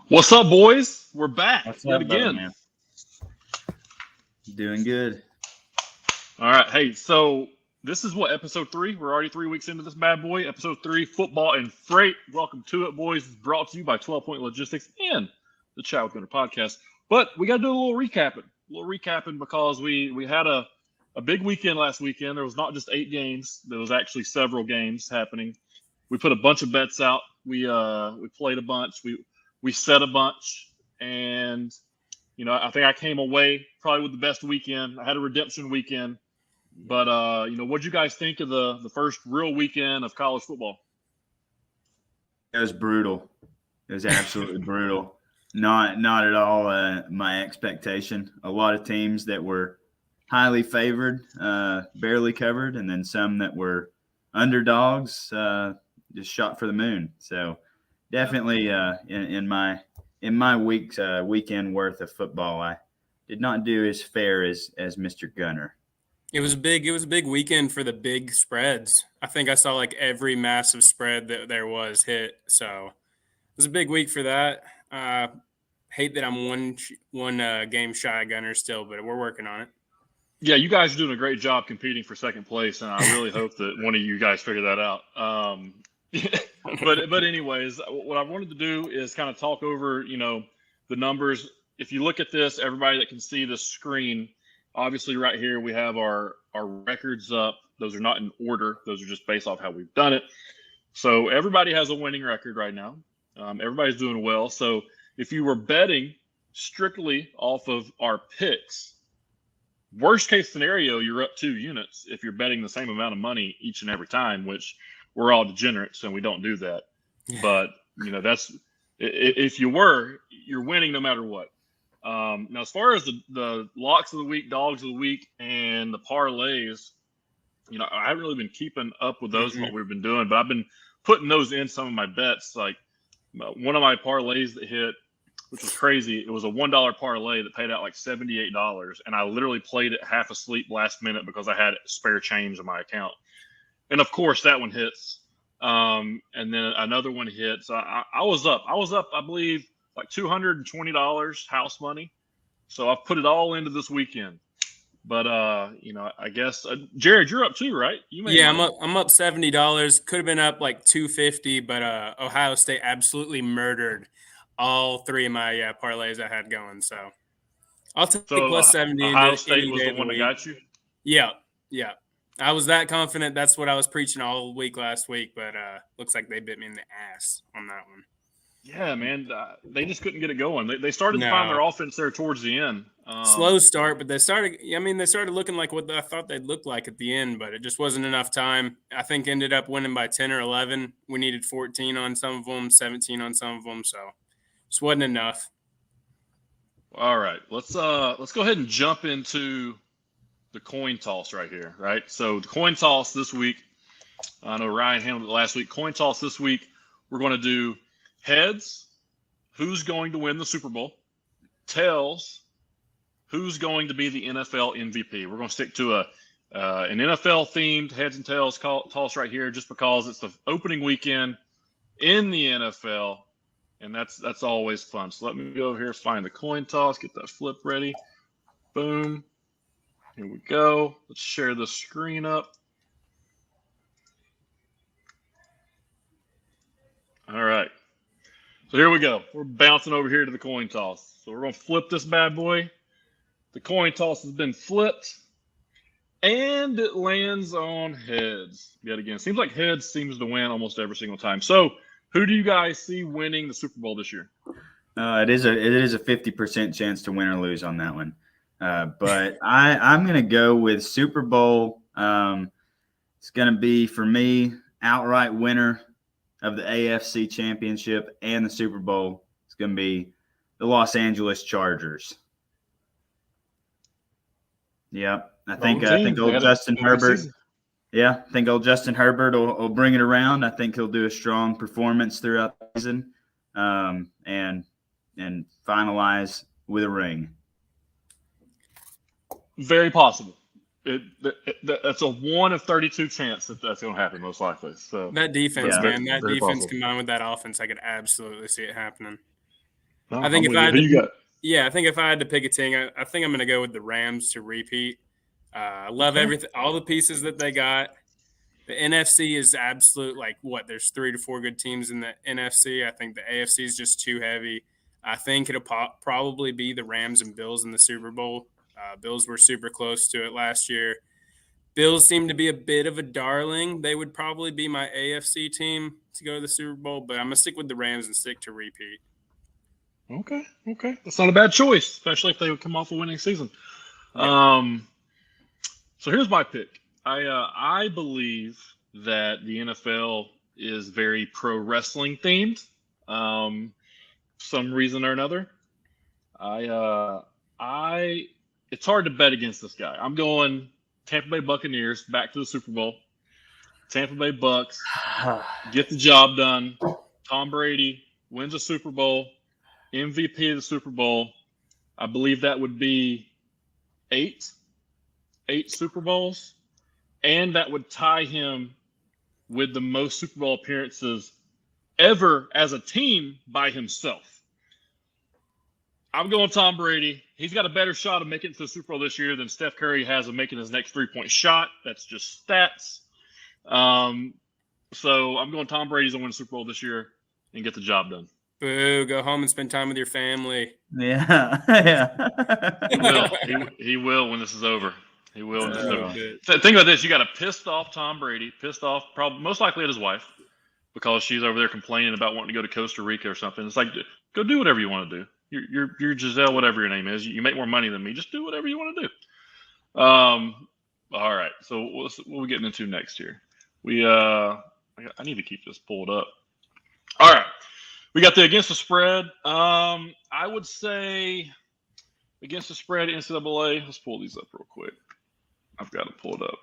What's up, boys? We're back What's yet up, brother, again. man? Doing good. All right. Hey, so this is what, episode 3? We're already 3 weeks into this bad boy. Episode 3, football and freight. Welcome to it, boys. It's brought to you by 12 Point Logistics and the Chat with Gunner podcast. But we got to do a little recapping because we had a big weekend last weekend. There was not just 8 games. There was actually several games happening. We put a bunch of bets out. We played a bunch. We set a bunch, and I think I came away probably with the best weekend. I had a redemption weekend, but what'd you guys think of the first real weekend of college football? It was brutal. It was absolutely brutal. Not at all my expectation. A lot of teams that were highly favored, barely covered, and then some that were underdogs, just shot for the moon. So definitely in my weekend worth of football, I did not do as fair as Mr. Gunner. It was a big weekend for the big spreads. I think I saw like every massive spread that there was hit. So it was a big week for that. Hate that I'm one game shy of Gunner still, but we're working on it. Yeah, you guys are doing a great job competing for second place, and I really hope that one of you guys figure that out. But anyways, what I wanted to do is kind of talk over, the numbers. If you look at this, everybody that can see the screen, obviously right here we have our records up. Those are not in order. Those are just based off how we've done it. So everybody has a winning record right now. Everybody's doing well. So if you were betting strictly off of our picks, worst case scenario, you're up 2 units if you're betting the same amount of money each and every time, which we're all degenerates and we don't do that. But, that's if you're winning no matter what. Now, as far as the locks of the week, dogs of the week, and the parlays, I haven't really been keeping up with those and what we've been doing, but I've been putting those in some of my bets. Like one of my parlays that hit, which was crazy. It was a $1 parlay that paid out like $78, and I literally played it half asleep last minute because I had spare change in my account. And of course, that one hits. And then another one hits. I was up, I believe, like $220 house money. So I've put it all into this weekend. But I guess Jared, you're up too, right? I'm up $70. Could have been up like $250, but Ohio State absolutely murdered all 3 of my parlays I had going. So I'll take plus 70. Ohio State was the one that got you? Yeah. I was that confident. That's what I was preaching all week last week, but looks like they bit me in the ass on that one. Yeah, man. They just couldn't get it going. They started to find their offense there towards the end. Slow start, but they started looking like what I thought they'd look like at the end, but it just wasn't enough time. I think ended up winning by 10 or 11. We needed 14 on some of them, 17 on some of them, so just wasn't enough. All right, let's go ahead and jump into the coin toss right here, right? So the coin toss this week, I know Ryan handled it last week. Coin toss this week, we're going to do heads, who's going to win the Super Bowl, tails, who's going to be the NFL MVP. We're going to stick to an NFL-themed heads and tails toss right here just because it's the opening weekend in the NFL, and that's always fun. So let me go over here, find the coin toss, get that flip ready. Boom. Here we go. Let's share the screen up. All right. So here we go. We're bouncing over here to the coin toss. So we're going to flip this bad boy. The coin toss has been flipped, and it lands on heads yet again. Seems like heads seems to win almost every single time. So who do you guys see winning the Super Bowl this year? It is a 50% chance to win or lose on that one. But I'm going to go with Super Bowl. It's going to be, for me, outright winner of the AFC Championship and the Super Bowl. It's going to be the Los Angeles Chargers. Yep. I think old Justin Herbert. Yeah, I think old Justin Herbert will bring it around. I think he'll do a strong performance throughout the season, and finalize with a ring. Very possible. That's a 1 of 32 chance that's going to happen, most likely. So that defense, that defense possible. combined with that offense, I could absolutely see it happening. No, I think I'm if with I you. had Who to, you got? yeah, I think if I had to pick a team, I think I'm going to go with the Rams to repeat. I love Okay. everything, all the pieces that they got. The NFC is absolute. Like what? There's 3 to 4 good teams in the NFC. I think the AFC is just too heavy. I think it'll probably be the Rams and Bills in the Super Bowl. Bills were super close to it last year. Bills seem to be a bit of a darling. They would probably be my AFC team to go to the Super Bowl, but I'm gonna stick with the Rams and stick to repeat. Okay. That's not a bad choice, especially if they would come off a winning season. Yeah. So here's my pick. I believe that the NFL is very pro wrestling themed. Some reason or another. I it's hard to bet against this guy. I'm going Tampa Bay Buccaneers back to the Super Bowl. Tampa Bay Bucks get the job done. Tom Brady wins a Super Bowl, MVP of the Super Bowl. I believe that would be eight Super Bowls, and that would tie him with the most Super Bowl appearances ever as a team by himself. I'm going Tom Brady. He's got a better shot of making it to the Super Bowl this year than Steph Curry has of making his next 3-point shot. That's just stats. So I'm going Tom Brady's going to win the Super Bowl this year and get the job done. Boo! Go home and spend time with your family. Yeah. He will when this is over. He will when this is over. It. Think about this: you got a pissed off Tom Brady, pissed off, probably most likely at his wife, because she's over there complaining about wanting to go to Costa Rica or something. It's like, go do whatever you want to do. You're Giselle, whatever your name is. You make more money than me. Just do whatever you want to do. All right. So what are we getting into next here? I need to keep this pulled up. All right. We got the against the spread. I would say against the spread NCAA. Let's pull these up real quick. I've got to pull it up.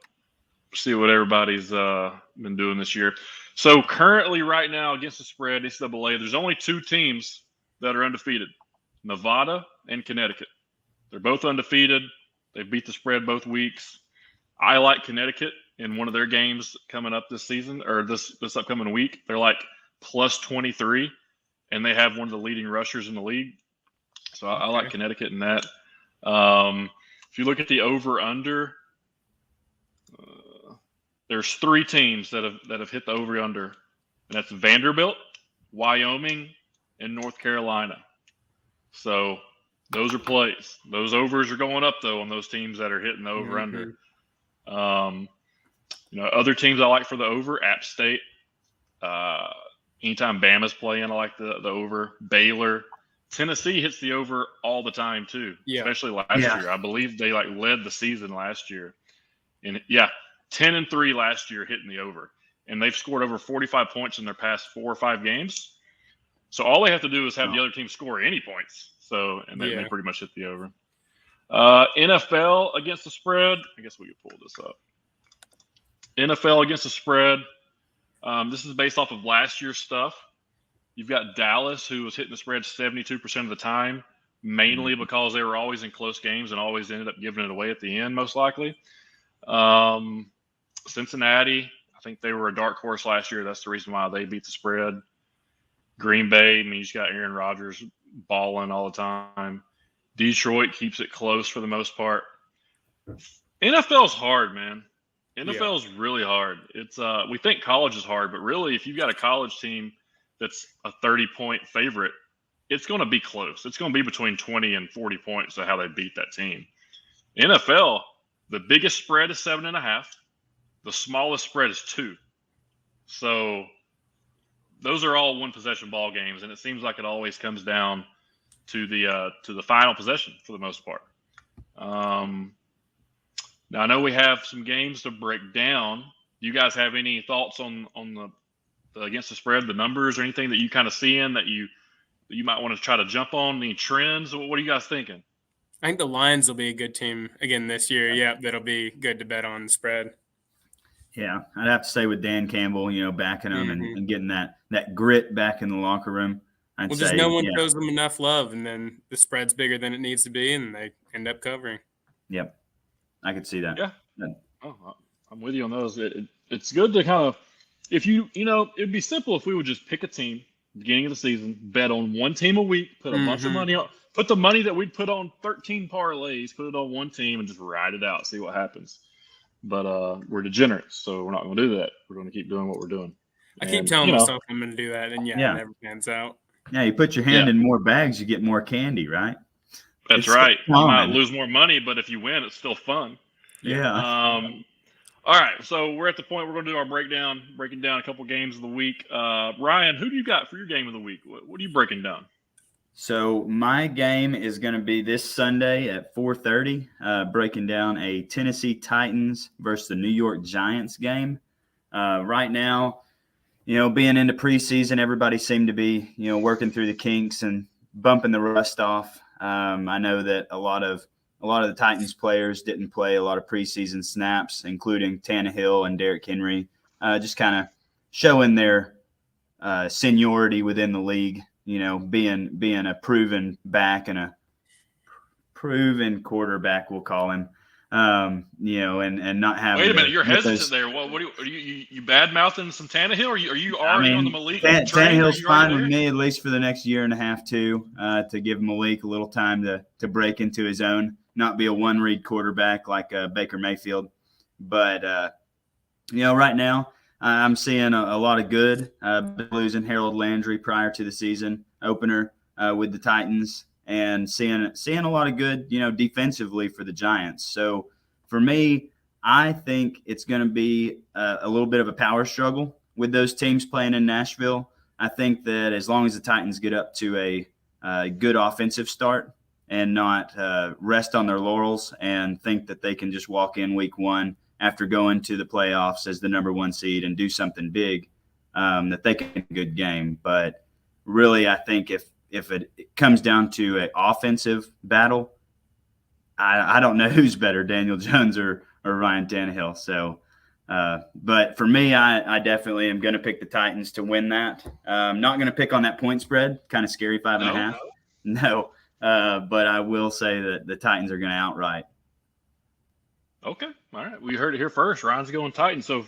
See what everybody's been doing this year. So currently, right now, against the spread NCAA, there's only 2 teams that are undefeated: Nevada and Connecticut. They're both undefeated. They beat the spread both weeks. I like Connecticut in one of their games coming up this season, or this upcoming week. They're like plus 23, and they have one of the leading rushers in the league. So I like Connecticut in that. If you look at the over/under, there's 3 teams that have hit the over/under, and that's Vanderbilt, Wyoming, and North Carolina. So those are plays. Those overs are going up though on those teams that are hitting the over/under. Other teams I like for the over: App State. Anytime Bama's playing, I like the over. Baylor. Tennessee hits the over all the time too, especially last year. I believe they led the season last year. And 10-3 last year hitting the over. And they've scored over 45 points in their past 4 or 5 games. So all they have to do is have the other team score any points. And they pretty much hit the over. NFL against the spread. I guess we could pull this up. NFL against the spread. This is based off of last year's stuff. You've got Dallas, who was hitting the spread 72% of the time, mainly because they were always in close games and always ended up giving it away at the end, most likely. Cincinnati, I think they were a dark horse last year. That's the reason why they beat the spread. Green Bay, you just got Aaron Rodgers balling all the time. Detroit keeps it close for the most part. NFL's hard, man. NFL's really hard. It's we think college is hard, but really, if you've got a college team that's a 30-point favorite, it's going to be close. It's going to be between 20 and 40 points of how they beat that team. NFL, the biggest spread is 7.5. The smallest spread is 2. So those are all one-possession ball games, and it seems like it always comes down to the final possession for the most part. Now I know we have some games to break down. Do you guys have any thoughts on the against the spread, the numbers, or anything that you kind of see in that you might want to try to jump on? Any trends? What are you guys thinking? I think the Lions will be a good team again this year. Yeah, that'll be good to bet on the spread. Yeah, I'd have to say with Dan Campbell, backing them and getting that grit back in the locker room. Just no one shows them enough love, and then the spread's bigger than it needs to be, and they end up covering. Yep, I could see that. Yeah, I'm with you on those. It's good to kind of, if it'd be simple if we would just pick a team beginning of the season, bet on one team a week, put a bunch of Mhm. money on, put the money that we'd put on 13 parlays, put it on one team and just ride it out, see what happens. But we're degenerates, so we're not going to do that. We're going to keep doing what we're doing. I keep And, telling you know, myself I'm going to do that, and it Yeah. never pans out. Yeah, you put your hand Yeah. in more bags, you get more candy, right? That's It's right. You common. might lose more money, but if you win, it's still fun. Yeah. All right, so we're at the point we're going to do our breaking down a couple games of the week. Ryan, who do you got for your game of the week? What are you breaking down? So my game is going to be this Sunday at 4:30, breaking down a Tennessee Titans versus the New York Giants game. Right now, being into preseason, everybody seemed to be, working through the kinks and bumping the rust off. I know that a lot of the Titans players didn't play a lot of preseason snaps, including Tannehill and Derrick Henry, just kind of showing their seniority within the league. Being a proven back and a proven quarterback, we'll call him. And not having. Wait a minute, you're hesitant there. What are you bad mouthing some Tannehill? Are you already on the Malik train? Tannehill's fine with me, at least for the next year and a half, too, to give Malik a little time to break into his own, not be a one-read quarterback like Baker Mayfield. But, right now, I'm seeing a lot of good. Losing Harold Landry prior to the season opener with the Titans, and seeing a lot of good, defensively for the Giants. So for me, I think it's going to be a little bit of a power struggle with those teams playing in Nashville. I think that as long as the Titans get up to a good offensive start and not rest on their laurels and think that they can just walk in week one after going to the playoffs as the number one seed and do something big, that they can win a good game. But really, I think if it comes down to an offensive battle, I don't know who's better, Daniel Jones or Ryan Tannehill. So, but for me, I definitely am going to pick the Titans to win that. I'm not going to pick on that point spread. Kind of scary, 5.5. No, but I will say that the Titans are going to outright. Okay. All right. We heard it here first. Ryan's going Titans. So,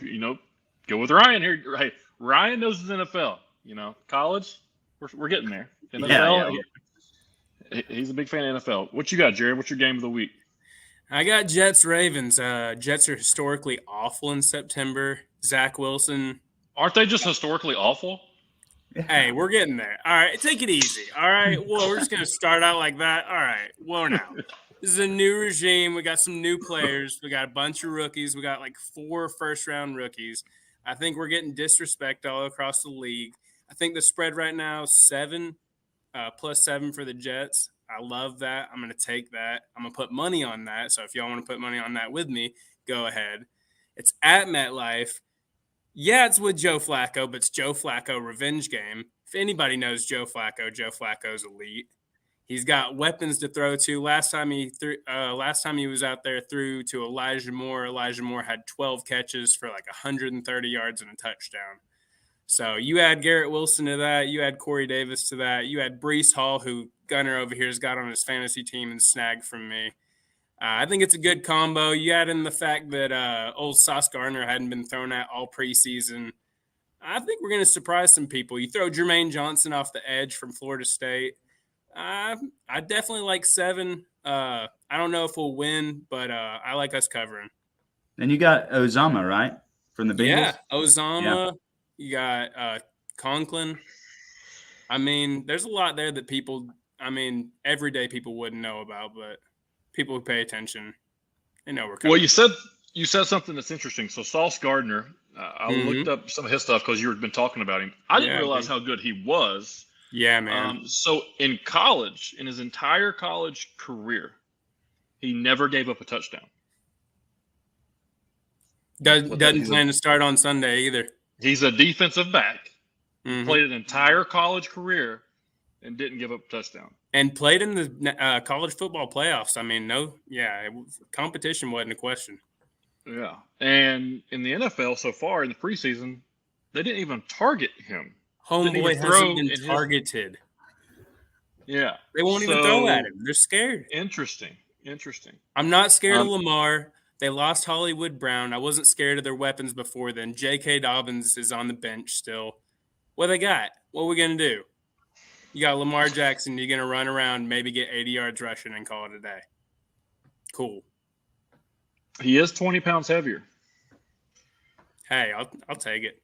go with Ryan here. Hey, Ryan knows his NFL. College, we're getting there. NFL, he's a big fan of NFL. What you got, Jared? What's your game of the week? I got Jets-Ravens. Jets are historically awful in September. Zach Wilson. Aren't they just historically awful? Hey, we're getting there. All right. Take it easy. All right. Well, we're just going to start out like that. All right. Well, now. This is a new regime. We got some new players. We got a bunch of rookies. We got like 4 first-round rookies. I think we're getting disrespect all across the league. I think the spread right now is 7, +7 for the Jets. I love that. I'm going to take that. I'm going to put money on that. So if y'all want to put money on that with me, go ahead. It's at MetLife. Yeah, it's with Joe Flacco, but it's Joe Flacco revenge game. If anybody knows Joe Flacco's elite. He's got weapons to throw to. Last time he was out there, threw to Elijah Moore. Elijah Moore had 12 catches for like 130 yards and a touchdown. So you add Garrett Wilson to that. You add Corey Davis to that. You add Breece Hall, who Gunner over here has got on his fantasy team and snagged from me. I think it's a good combo. You add in the fact that old Sauce Gardner hadn't been thrown at all preseason. I think we're going to surprise some people. You throw Jermaine Johnson off the edge from Florida State. I definitely like 7. I don't know if we'll win, but I like us covering. And you got Uzomah, right, from the Bengals? Yeah, Uzomah. Yeah. You got Conklin. I mean, there's a lot there that people, everyday people wouldn't know about, but people who pay attention, they know we're coming. Well, you said something that's interesting. So Sauce Gardner, I looked up some of his stuff because you've been talking about him. I didn't realize how good he was. Yeah, man. So in college, in his entire college career, he never gave up a touchdown. Doesn't plan to start on Sunday either. He's a defensive back. Played an entire college career and didn't give up a touchdown. And played in the college football playoffs. Competition wasn't a question. Yeah. And in the NFL so far in the preseason, they didn't even target him. Homeboy hasn't been targeted. Yeah. They won't even throw at him. They're scared. Interesting. I'm not scared of Lamar. They lost Hollywood Brown. I wasn't scared of their weapons before then. J.K. Dobbins is on the bench still. What they got? what are we going to do? You got Lamar Jackson. You're going to run around, maybe get 80 yards rushing and call it a day. Cool. He is 20 pounds heavier. Hey, I'll take it.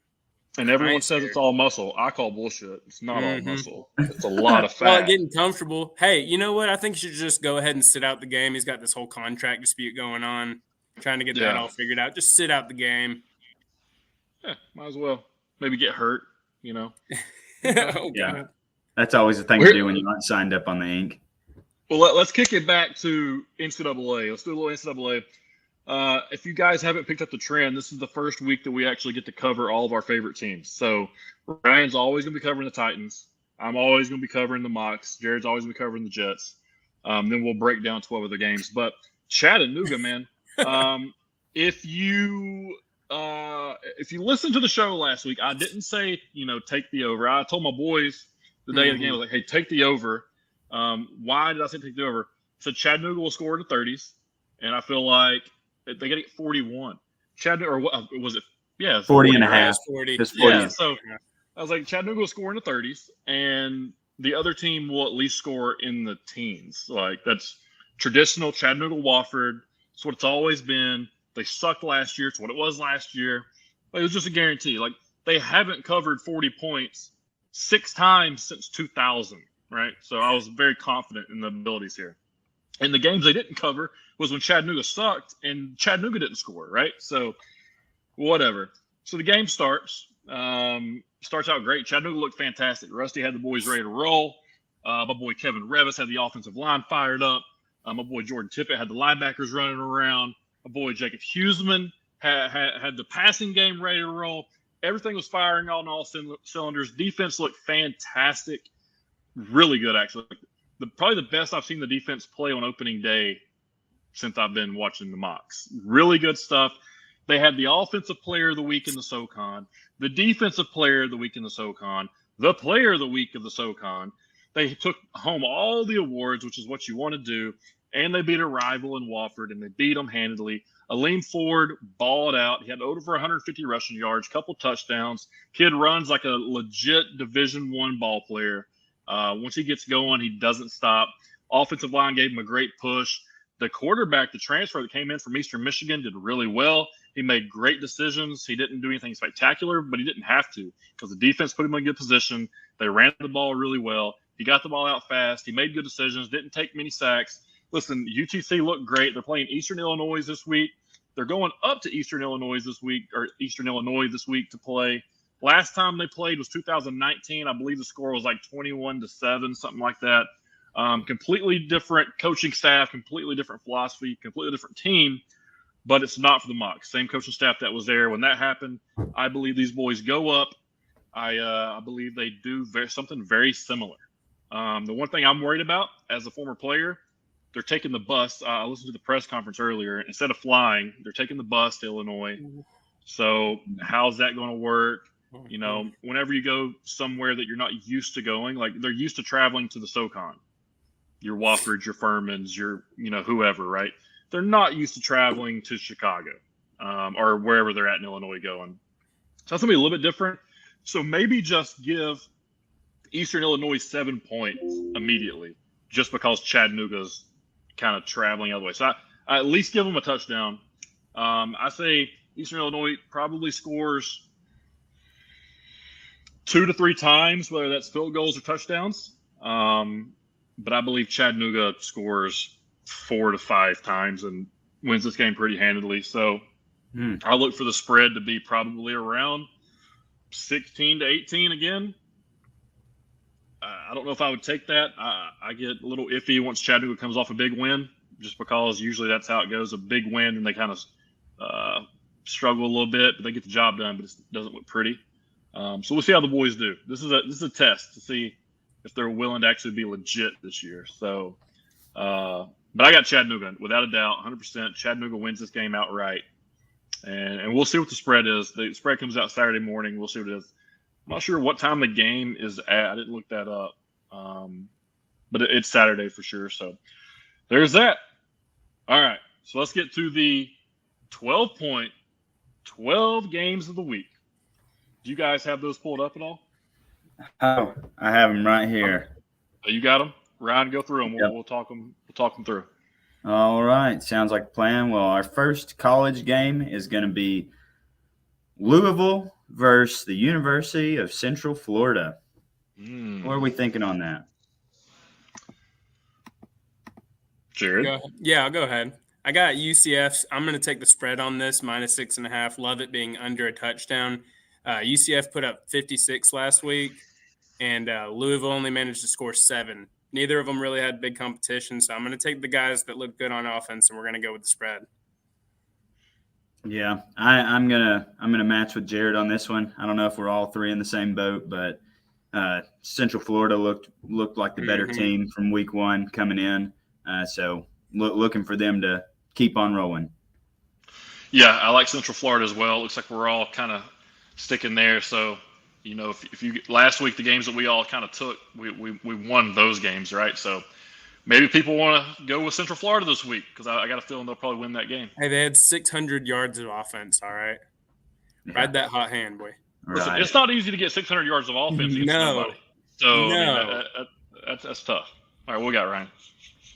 And everyone says it's all muscle. I call bullshit. It's not all muscle. It's a lot of fat. Well, getting comfortable. Hey, you know what? I think you should just go ahead and sit out the game. He's got this whole contract dispute going on, trying to get that all figured out. Just sit out the game. Yeah, might as well. Maybe get hurt, you know. Yeah. That's always the thing to do when you're not signed up on the ink. Well, let's kick it back to NCAA. Let's do a little NCAA. If you guys haven't picked up the trend, this is the first week that we actually get to cover all of our favorite teams. So Ryan's always going to be covering the Titans. I'm always going to be covering the Mocs. Jared's always going to be covering the Jets. Then we'll break down 12 other games. But Chattanooga, man, if you listened to the show last week, I didn't say, take the over. I told my boys the day of the game, I was like, hey, take the over. Why did I say take the over? So Chattanooga will score in the 30s, and I feel like they got to get 41. Chattanooga, or what was it? Yeah, 40 and a half. 40. Yeah, so I was like, Chattanooga will score in the 30s, and the other team will at least score in the teens. Like, that's traditional Chattanooga-Wofford. It's what it's always been. They sucked last year. It's what it was last year. It was just a guarantee. Like, they haven't covered 40 points 6 times since 2000, right? So I was very confident in the abilities here. And the games they didn't cover was when Chattanooga sucked and Chattanooga didn't score, right? So whatever. So the game starts. Starts out great. Chattanooga looked fantastic. Rusty had the boys ready to roll. My boy Kevin Revis had the offensive line fired up. My boy Jordan Tippett had the linebackers running around. My boy Jacob Huseman had the passing game ready to roll. Everything was firing on all cylinders. Defense looked fantastic. Really good, actually. Probably the best I've seen the defense play on opening day since I've been watching the Mocs. Really good stuff. They had the offensive player of the week in the SoCon, the defensive player of the week in the SoCon, the player of the week of the SoCon. They took home all the awards, which is what you want to do, and they beat a rival in Wofford, and they beat them handedly. Aleem Ford balled out. He had over 150 rushing yards, couple touchdowns. Kid runs like a legit Division I ball player. Once he gets going, he doesn't stop. Offensive line gave him a great push. The quarterback, the transfer that came in from Eastern Michigan, did really well. He made great decisions. He didn't do anything spectacular, but he didn't have to because the defense put him in a good position. They ran the ball really well. He got the ball out fast. He made good decisions, didn't take many sacks. Listen, UTC looked great. They're playing Eastern Illinois this week. They're going up to Eastern Illinois this week to play. Last time they played was 2019. I believe the score was like 21-7, something like that. Completely different coaching staff, completely different philosophy, completely different team, but it's not for the Mocs. Same coaching staff that was there when that happened. I believe these boys go up. I believe they do something very similar. The one thing I'm worried about as a former player, they're taking the bus. I listened to the press conference earlier. Instead of flying, they're taking the bus to Illinois. So how's that going to work? Whenever you go somewhere that you're not used to going, like they're used to traveling to the SoCon, your Woffords, your Furmans, your, whoever, right? They're not used to traveling to Chicago or wherever they're at in Illinois going. So that's going to be a little bit different. So maybe just give Eastern Illinois 7 points immediately just because Chattanooga's kind of traveling other way. So I at least give them a touchdown. I say Eastern Illinois probably scores 2 to 3 times, whether that's field goals or touchdowns. But I believe Chattanooga scores 4 to 5 times and wins this game pretty handedly. So I look for the spread to be probably around 16 to 18 again. I don't know if I would take that. I get a little iffy once Chattanooga comes off a big win, just because usually that's how it goes. A big win and they kind of struggle a little bit, but they get the job done, but it doesn't look pretty. So we'll see how the boys do. This is a test to see if they're willing to actually be legit this year. So, but I got Chattanooga without a doubt, 100%. Chattanooga wins this game outright, and we'll see what the spread is. The spread comes out Saturday morning. We'll see what it is. I'm not sure what time the game is at. I didn't look that up, but it's Saturday for sure. So there's that. All right, so let's get to the 12 games of the week. Do you guys have those pulled up at all? Oh, I have them right here. You got them? Ryan, go through them. Yep. We'll talk them. We'll talk them through. All right. Sounds like a plan. Well, our first college game is going to be Louisville versus the University of Central Florida. What are we thinking on that? Jared? I'll go ahead. I got UCF. I'm going to take the spread on this, -6.5. Love it being under a touchdown. UCF put up 56 last week, and Louisville only managed to score 7. Neither of them really had big competition, so I'm going to take the guys that look good on offense, and we're going to go with the spread. Yeah, I'm gonna match with Jared on this one. I don't know if we're all three in the same boat, but Central Florida looked like the better team from week 1 coming in. So looking for them to keep on rolling. Yeah, I like Central Florida as well. Looks like we're all kind of sticking there. So, if you last week the games that we all kind of took, we won those games, right? So maybe people want to go with Central Florida this week because I got a feeling they'll probably win that game. Hey, they had 600 yards of offense. All right, ride that hot hand, boy. Listen, it's not easy to get 600 yards of offense against nobody. So that's tough. All right, what we got, Ryan?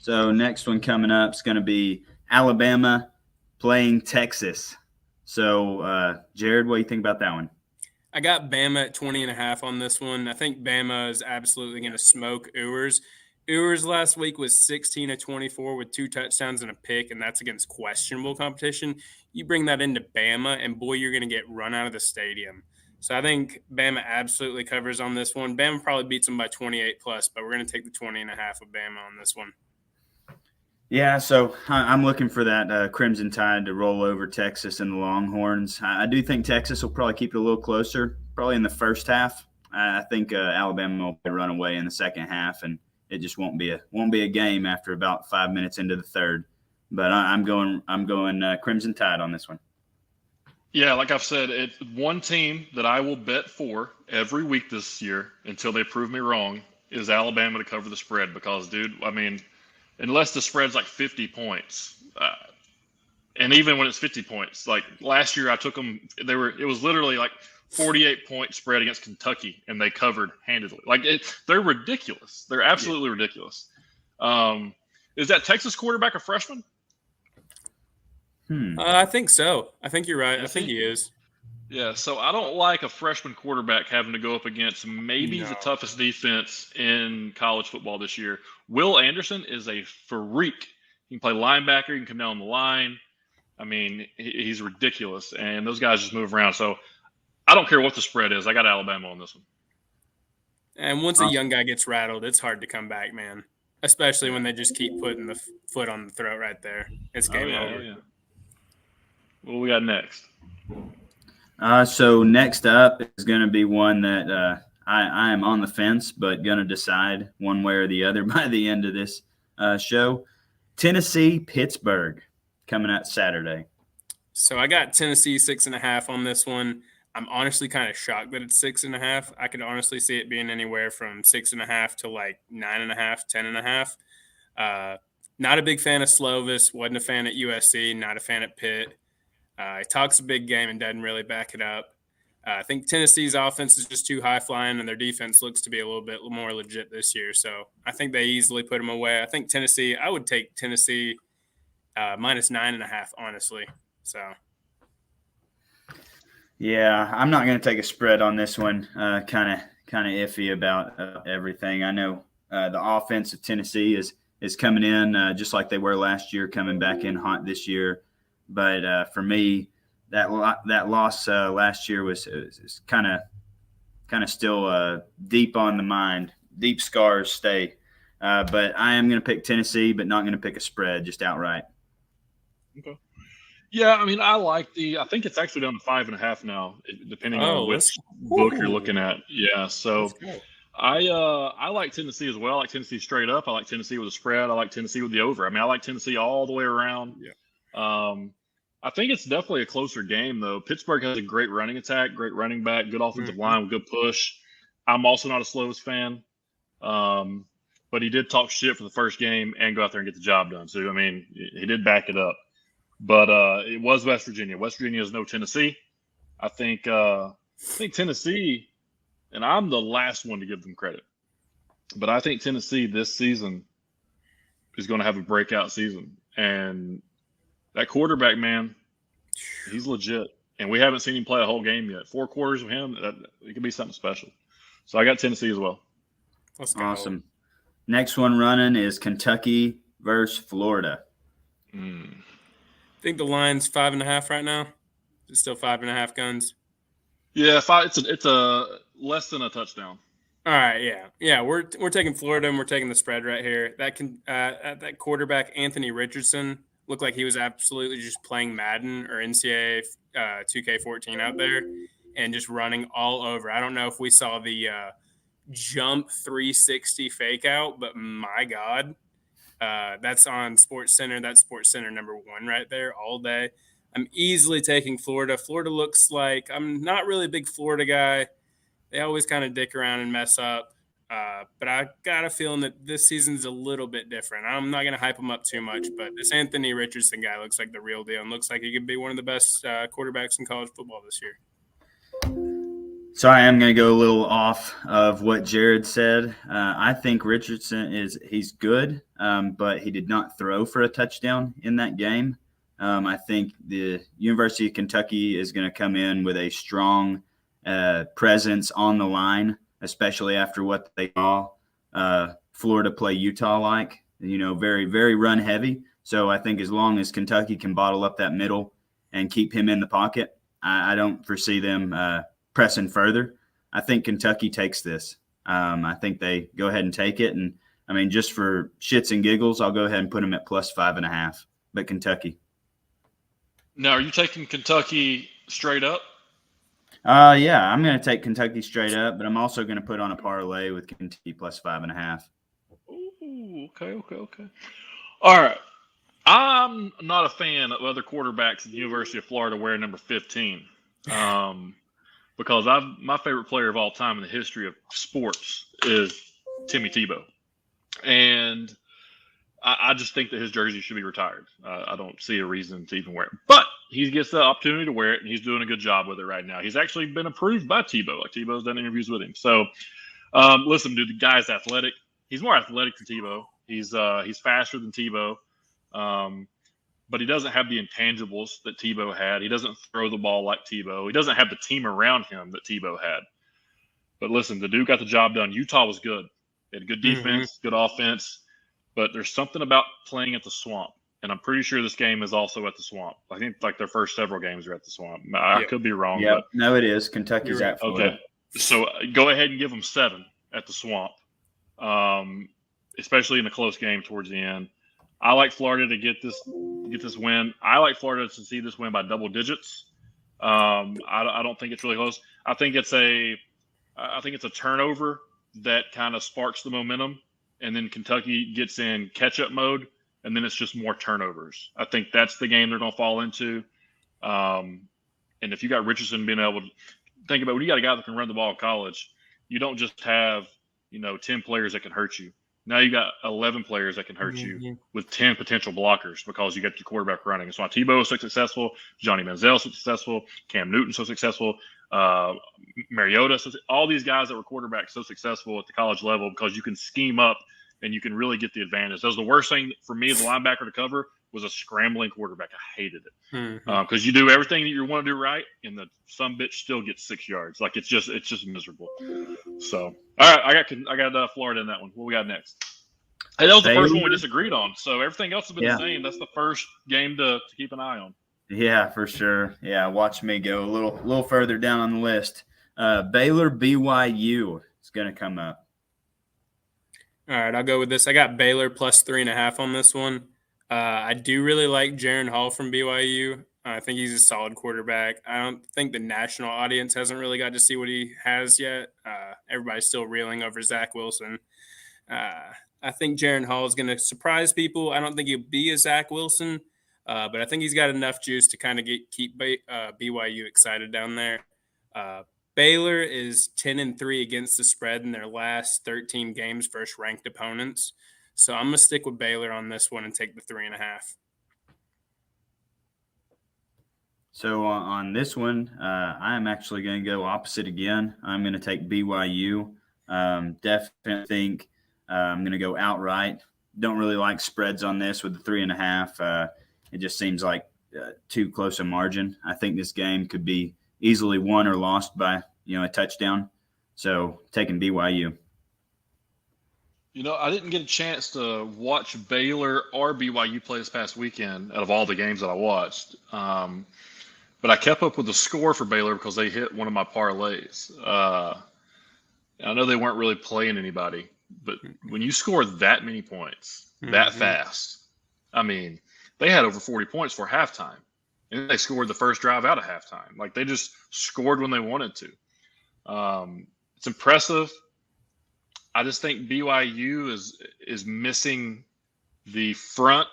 So next one coming up is going to be Alabama playing Texas. So, Jared, what do you think about that one? I got Bama at 20.5 on this one. I think Bama is absolutely going to smoke Ewers. Ewers last week was 16 of 24 with 2 touchdowns and a pick, and that's against questionable competition. You bring that into Bama, and boy, you're going to get run out of the stadium. So I think Bama absolutely covers on this one. Bama probably beats them by 28+, but we're going to take the 20.5 of Bama on this one. Yeah, so I'm looking for that Crimson Tide to roll over Texas and the Longhorns. I do think Texas will probably keep it a little closer, probably in the first half. I think Alabama will run away in the second half, and it just won't be a game after about 5 minutes into the third. But I'm going Crimson Tide on this one. Yeah, like I've said, it's one team that I will bet for every week this year until they prove me wrong is Alabama to cover the spread because, dude, I mean – unless the spread's like 50 points. And even when it's 50 points, like last year I took them, it was literally like 48-point spread against Kentucky and they covered handedly. Like they're ridiculous. They're absolutely ridiculous. Is that Texas quarterback a freshman? I think so. I think you're right. I think he is. Yeah, so I don't like a freshman quarterback having to go up against maybe the toughest defense in college football this year. Will Anderson is a freak. He can play linebacker. He can come down the line. I mean, he's ridiculous, and those guys just move around. So I don't care what the spread is. I got Alabama on this one. And once a young guy gets rattled, it's hard to come back, man, especially when they just keep putting the foot on the throat right there. It's game over. Yeah. What do we got next? So next up is going to be one that I am on the fence, but going to decide one way or the other by the end of this show. Tennessee, Pittsburgh, coming out Saturday. So I got Tennessee 6.5 on this one. I'm honestly kind of shocked that it's 6.5. I could honestly see it being anywhere from 6.5 to like 9.5, 10.5. Not a big fan of Slovis. Wasn't a fan at USC. Not a fan at Pitt. He talks a big game and doesn't really back it up. I think Tennessee's offense is just too high flying, and their defense looks to be a little bit more legit this year. So I think they easily put them away. I think Tennessee. I would take Tennessee minus 9.5, honestly. So. Yeah, I'm not going to take a spread on this one. Kind of iffy about everything. I know the offense of Tennessee is coming in just like they were last year, coming back in hot this year. But for me, that loss last year was kind of still deep on the mind. Deep scars stay. But I am going to pick Tennessee, but not going to pick a spread, just outright. Okay. Yeah, I mean, I think it's actually down to 5.5 now, depending on which book you're looking at. Yeah, so I like Tennessee as well. I like Tennessee straight up. I like Tennessee with a spread. I like Tennessee with the over. I mean, I like Tennessee all the way around. Yeah. I think it's definitely a closer game, though. Pittsburgh has a great running attack, great running back, good offensive line with good push. I'm also not a Slovis fan, but he did talk shit for the first game and go out there and get the job done. So, I mean, he did back it up. But it was West Virginia. West Virginia is no Tennessee. I think Tennessee and I'm the last one to give them credit, but I think Tennessee this season is going to have a breakout season. And that quarterback, man, he's legit. And we haven't seen him play a whole game yet. 4 quarters of him, it could be something special. So I got Tennessee as well. Let's go. Awesome. Next one running is Kentucky versus Florida. I think the line's 5.5 right now. It's still 5.5 guns. Yeah, it's a less than a touchdown. All right, yeah. We're taking Florida and we're taking the spread right here. That quarterback Anthony Richardson looked like he was absolutely just playing Madden or NCAA 2K14 out there and just running all over. I don't know if we saw the jump 360 fake out, but my God, that's on SportsCenter. That's SportsCenter #1 right there all day. I'm easily taking Florida. Florida looks like I'm not really a big Florida guy. They always kind of dick around and mess up. But I got a feeling that this season's a little bit different. I'm not going to hype him up too much, but this Anthony Richardson guy looks like the real deal and looks like he could be one of the best quarterbacks in college football this year. So I am going to go a little off of what Jared said. I think Richardson he's good, but he did not throw for a touchdown in that game. I think the University of Kentucky is going to come in with a strong presence on the line, especially after what they saw Florida play Utah like, very, very run heavy. So I think as long as Kentucky can bottle up that middle and keep him in the pocket, I don't foresee them pressing further. I think Kentucky takes this. I think they go ahead and take it. And I mean, just for shits and giggles, I'll go ahead and put them at +5.5, but Kentucky. Now, are you taking Kentucky straight up? Yeah, I'm going to take Kentucky straight up, but I'm also going to put on a parlay with Kentucky +5.5. Ooh, okay. All right. I'm not a fan of other quarterbacks at the University of Florida wearing number 15. Because my favorite player of all time in the history of sports is Timmy Tebow. And I just think that his jersey should be retired. I don't see a reason to even wear it. But he gets the opportunity to wear it, and he's doing a good job with it right now. He's actually been approved by Tebow. Like, Tebow's done interviews with him. So, listen, dude, the guy's athletic. He's more athletic than Tebow. He's faster than Tebow. But he doesn't have the intangibles that Tebow had. He doesn't throw the ball like Tebow. He doesn't have the team around him that Tebow had. But listen, the dude got the job done. Utah was good. They had good defense, good offense. But there's something about playing at the Swamp. And I'm pretty sure this game is also at the Swamp. I think like their first several games are at the Swamp. I could be wrong. Yeah, but no, it is. Kentucky's at Florida. Okay. So go ahead and give them 7 at the Swamp, especially in a close game towards the end. I like Florida to get this win. I like Florida to see this win by double digits. I don't think it's really close. I think it's a turnover that kind of sparks the momentum, and then Kentucky gets in catch-up mode, and then it's just more turnovers. I think that's the game they're going to fall into. And if you got Richardson being able to think about when you got a guy that can run the ball in college, you don't just have 10 players that can hurt you. Now you got 11 players that can hurt you with 10 potential blockers because you got your quarterback running. That's why Tebow is so successful, Johnny Manziel so successful, Cam Newton so successful, Mariota. So all these guys that were quarterbacks so successful at the college level because you can scheme up and you can really get the advantage. That was the worst thing for me as a linebacker to cover was a scrambling quarterback. I hated it because you do everything that you want to do right, and the some bitch still gets 6 yards. Like it's just miserable. So all right, I got Florida in that one. What we got next? Hey, that was the first one we disagreed on. So everything else has been the same. That's the first game to keep an eye on. Yeah, for sure. Yeah, watch me go a little further down on the list. Baylor BYU is going to come up. All right, I'll go with this. I got Baylor +3.5 on this one. I do really like Jaron Hall from BYU. I think he's a solid quarterback. I don't think the national audience hasn't really got to see what he has yet. Everybody's still reeling over Zach Wilson. I think Jaron Hall is going to surprise people. I don't think he'll be a Zach Wilson, but I think he's got enough juice to kind of keep BYU excited down there. Baylor is 10-3 against the spread in their last 13 games versus ranked opponents. So I'm going to stick with Baylor on this one and take the 3.5. So on this one, I'm actually going to go opposite again. I'm going to take BYU. Definitely think I'm going to go outright. Don't really like spreads on this with the 3.5. It just seems like too close a margin. I think this game could be easily won or lost by a touchdown. So taking BYU. I didn't get a chance to watch Baylor or BYU play this past weekend out of all the games that I watched. But I kept up with the score for Baylor because they hit one of my parlays. I know they weren't really playing anybody, but when you score that many points that fast, I mean, they had over 40 points for halftime, and they scored the first drive out of halftime. Like, they just scored when they wanted to. It's impressive. I just think BYU is missing the front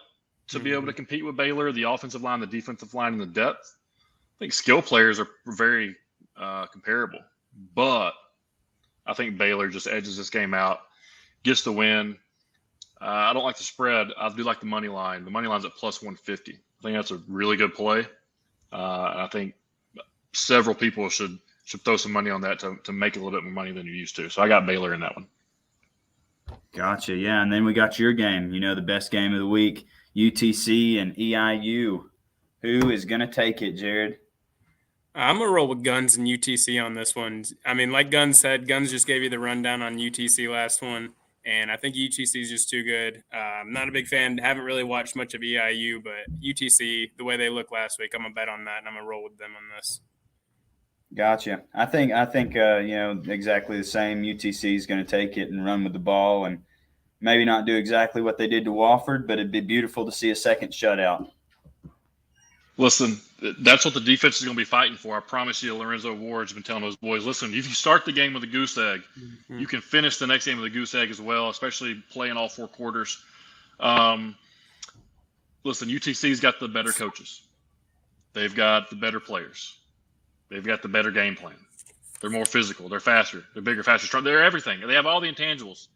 to be able to compete with Baylor, the offensive line, the defensive line, and the depth. I think skill players are very comparable, but I think Baylor just edges this game out, gets the win. I don't like the spread. I do like the money line. The money line's at plus 150. I think that's a really good play. And I think several people should throw some money on that to make a little bit more money than you used to. So I got Baylor in that one. Gotcha. Yeah, and then we got your game. The best game of the week, UTC and EIU. Who is going to take it, Jared? I'm going to roll with Guns and UTC on this one. I mean, like Guns said, Guns just gave you the rundown on UTC last one, and I think UTC is just too good. I'm not a big fan. Haven't really watched much of EIU, but UTC, the way they looked last week, I'm going to bet on that, and I'm going to roll with them on this. Gotcha. I think exactly the same. UTC is going to take it and run with the ball and maybe not do exactly what they did to Wofford, but it'd be beautiful to see a second shutout. Listen, that's what the defense is going to be fighting for. I promise you, Lorenzo Ward's been telling those boys, listen, if you start the game with a goose egg, you can finish the next game with a goose egg as well, especially playing all four quarters. Listen, UTC's got the better coaches. They've got the better players. They've got the better game plan. They're more physical. They're faster. They're bigger, faster, stronger. They're everything. They have all the intangibles.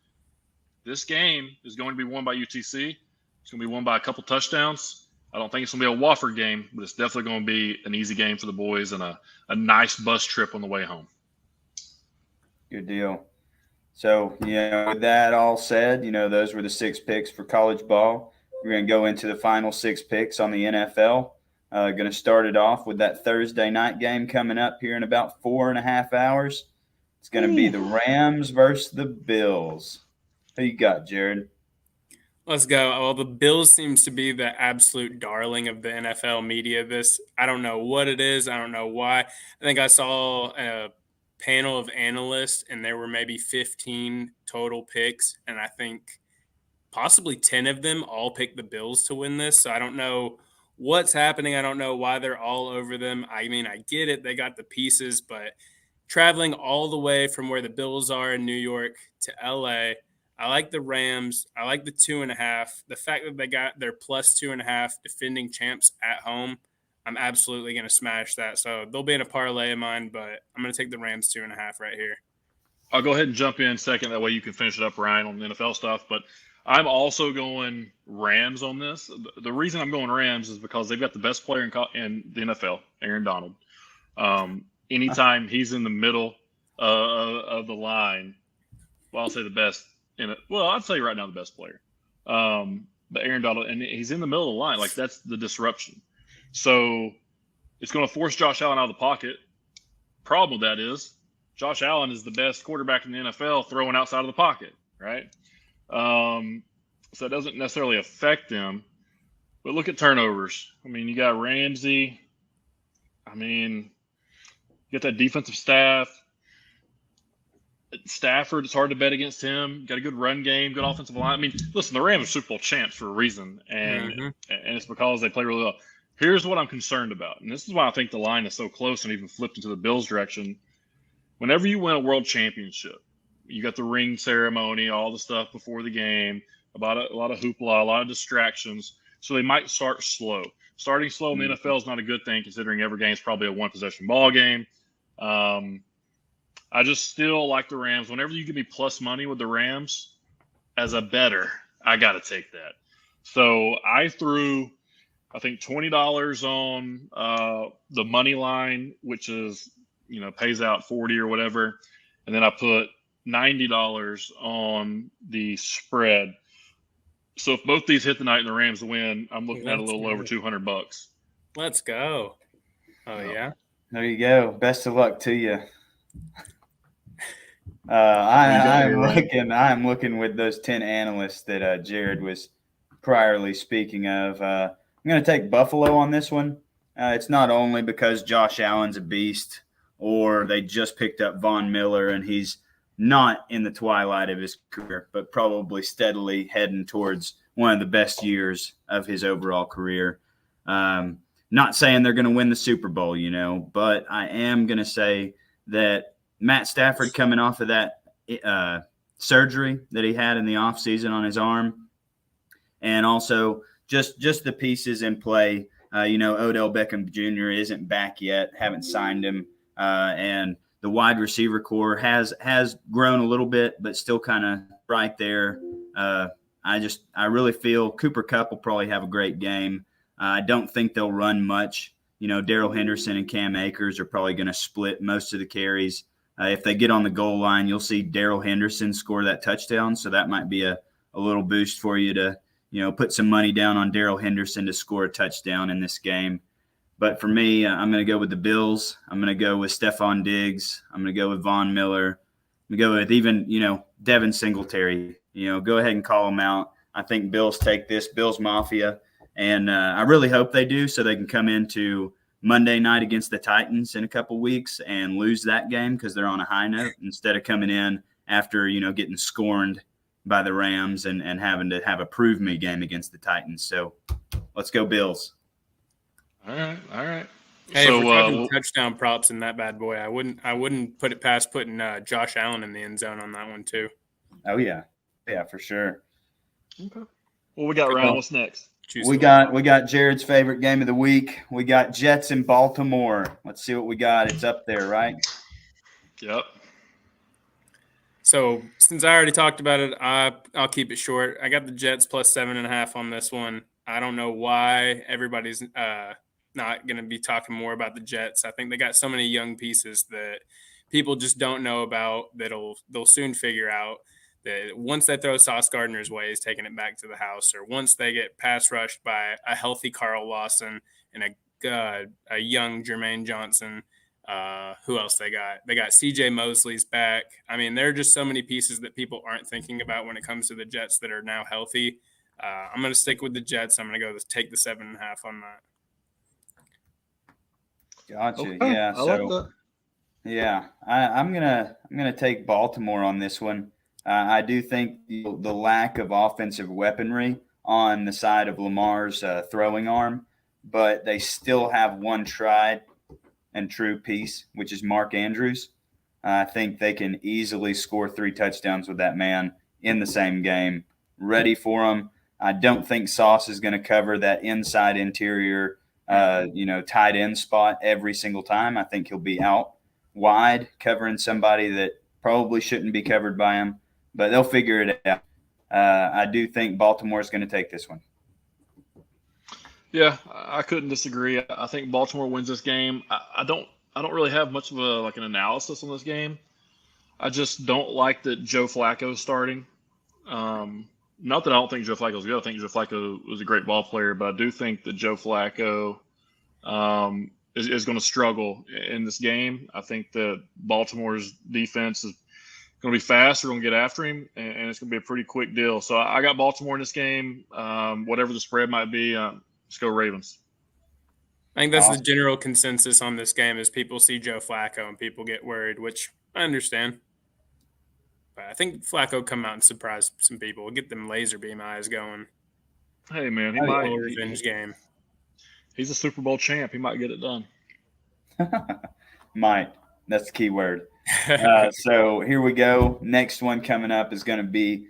This game is going to be won by UTC. It's going to be won by a couple touchdowns. I don't think it's going to be a Wofford game, but it's definitely going to be an easy game for the boys and a nice bus trip on the way home. Good deal. So, with that all said, those were the 6 picks for college ball. We're going to go into the final 6 picks on the NFL. Going to start it off with that Thursday night game coming up here in about 4.5 hours. It's going to be the Rams versus the Bills. Who you got, Jared? Let's go. Well, the Bills seems to be the absolute darling of the NFL media. I don't know what it is. I don't know why. I think I saw a panel of analysts, and there were maybe 15 total picks, and I think possibly 10 of them all picked the Bills to win this. So I don't know what's happening. I don't know why they're all over them. I mean, I get it. They got the pieces, but traveling all the way from where the Bills are in New York to LA, I like the Rams. I like the 2.5. The fact that they got their plus 2.5 defending champs at home, I'm absolutely going to smash that. So they'll be in a parlay of mine, but I'm going to take the Rams 2.5 right here. I'll go ahead and jump in second. That way you can finish it up, Ryan, on the NFL stuff. But I'm also going Rams on this. The reason I'm going Rams is because they've got the best player in the NFL, Aaron Donald. Anytime he's in the middle of the line, well, I'll say the best. I'd say right now the best player. But Aaron Donald, and he's in the middle of the line. Like, that's the disruption. So it's going to force Josh Allen out of the pocket. Problem with that is Josh Allen is the best quarterback in the NFL throwing outside of the pocket, right? So it doesn't necessarily affect them. But look at turnovers. I mean, you got Ramsey. I mean, you got that defensive staff. Stafford, it's hard to bet against him. Got a good run game, good offensive line. I mean, listen, the Rams are Super Bowl champs for a reason, and it's because they play really well. Here's what I'm concerned about, and this is why I think the line is so close and even flipped into the Bills' direction. Whenever you win a world championship, you got the ring ceremony, all the stuff before the game, about a lot of hoopla, a lot of distractions. So they might start slow. Starting slow in the NFL is not a good thing, considering every game is probably a one-possession ball game. I just still like the Rams. Whenever you give me plus money with the Rams as a bettor, I got to take that. So I threw I think $20 on the money line, which is pays out 40 or whatever, and then I put $90 on the spread. So if both these hit tonight and the Rams win, I'm looking at a little over $200. Let's go. Oh yeah. There you go. Best of luck to you. I'm looking with those 10 analysts that Jared was priorly speaking of. I'm going to take Buffalo on this one. It's not only because Josh Allen's a beast, or they just picked up Von Miller and he's not in the twilight of his career, but probably steadily heading towards one of the best years of his overall career. Not saying they're going to win the Super Bowl, but I am going to say that Matt Stafford, coming off of that surgery that he had in the offseason on his arm, and also just the pieces in play. Odell Beckham Jr. isn't back yet, haven't signed him, and the wide receiver core has grown a little bit, but still kind of right there. I really feel Cooper Kupp will probably have a great game. I don't think they'll run much. Darrell Henderson and Cam Akers are probably going to split most of the carries. If they get on the goal line, you'll see Darrell Henderson score that touchdown. So that might be a little boost for you to, put some money down on Darrell Henderson to score a touchdown in this game. But for me, I'm going to go with the Bills. I'm going to go with Stephon Diggs. I'm going to go with Von Miller. I'm going to go with even, Devin Singletary. Go ahead and call him out. I think Bills take this, Bills Mafia. And I really hope they do, so they can come into Monday night against the Titans in a couple weeks and lose that game because they're on a high note, instead of coming in after, getting scorned by the Rams and having to have a prove me game against the Titans. So let's go Bills. All right. Hey, so, if we're talking touchdown props in that bad boy, I wouldn't put it past putting Josh Allen in the end zone on that one too. Oh yeah, for sure. Okay. Well, we got Ryan. What's next? We got Jared's favorite game of the week. We got Jets in Baltimore. Let's see what we got. It's up there, right? Yep. So since I already talked about it, I'll keep it short. I got the Jets plus 7.5 on this one. I don't know why everybody's not going to be talking more about the Jets. I think they got so many young pieces that people just don't know about that they'll soon figure out. Once they throw Sauce Gardner's way, he's taking it back to the house, or once they get pass rushed by a healthy Carl Lawson and a young Jermaine Johnson, who else they got? They got CJ Mosley's back. I mean, there are just so many pieces that people aren't thinking about when it comes to the Jets that are now healthy. I'm going to stick with the Jets. I'm going to go take the 7.5 on that. Gotcha. Okay. Yeah. I like that. Yeah, I'm gonna take Baltimore on this one. I do think the lack of offensive weaponry on the side of Lamar's throwing arm, but they still have one tried and true piece, which is Mark Andrews. I think they can easily score 3 touchdowns with that man in the same game, ready for him. I don't think Sauce is going to cover that inside interior, tight end spot every single time. I think he'll be out wide covering somebody that probably shouldn't be covered by him. But they'll figure it out. I do think Baltimore is going to take this one. Yeah, I couldn't disagree. I think Baltimore wins this game. I don't really have much of an analysis on this game. I just don't like that Joe Flacco is starting. Not that I don't think Joe Flacco is good. I think Joe Flacco was a great ball player, but I do think that Joe Flacco is going to struggle in this game. I think that Baltimore's defense is going to be fast. We're going to get after him, and it's going to be a pretty quick deal. So I got Baltimore in this game. Whatever the spread might be, let's go Ravens. I think that's the general consensus on this game is people see Joe Flacco and people get worried, which I understand. But I think Flacco come out and surprise some people. Get them laser beam eyes going. Hey, man, he might. Revenge game. He's a Super Bowl champ. He might get it done. Might. That's the key word. So here we go. Next one coming up is going to be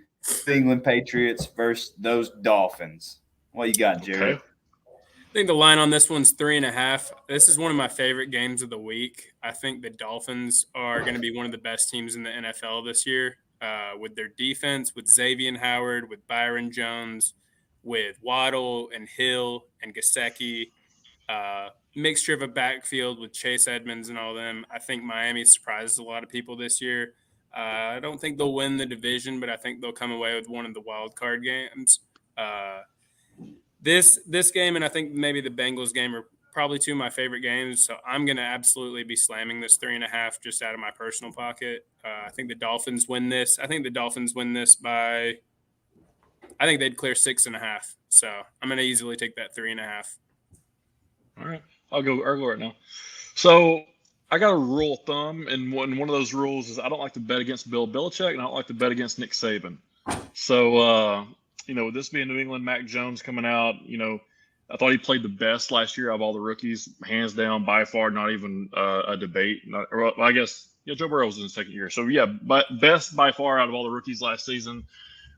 New England Patriots versus those Dolphins. What you got, Jared? Okay. I think the line on this one's 3.5. This is one of my favorite games of the week. I think the Dolphins are going to be one of the best teams in the NFL this year with their defense, with Xavier Howard, with Byron Jones. with Waddle and Hill and Gesicki, mixture of a backfield with Chase Edmonds and all them. I think Miami surprises a lot of people this year. I don't think they'll win the division, but I think they'll come away with one of the wild card games. This game and I think maybe the Bengals game are probably two of my favorite games. So I'm going to absolutely be slamming this 3.5 just out of my personal pocket. I think the Dolphins win this. I think the Dolphins win this by, I think they'd clear 6.5. So I'm going to easily take that 3.5. All right. I'll go right now. So I got a rule of thumb, and one of those rules is I don't like to bet against Bill Belichick, and I don't like to bet against Nick Saban. So, with this being New England, Mac Jones coming out, I thought he played the best last year out of all the rookies, hands down, by far, not even a debate. I guess, Joe Burrow was in his second year. So, but best by far out of all the rookies last season.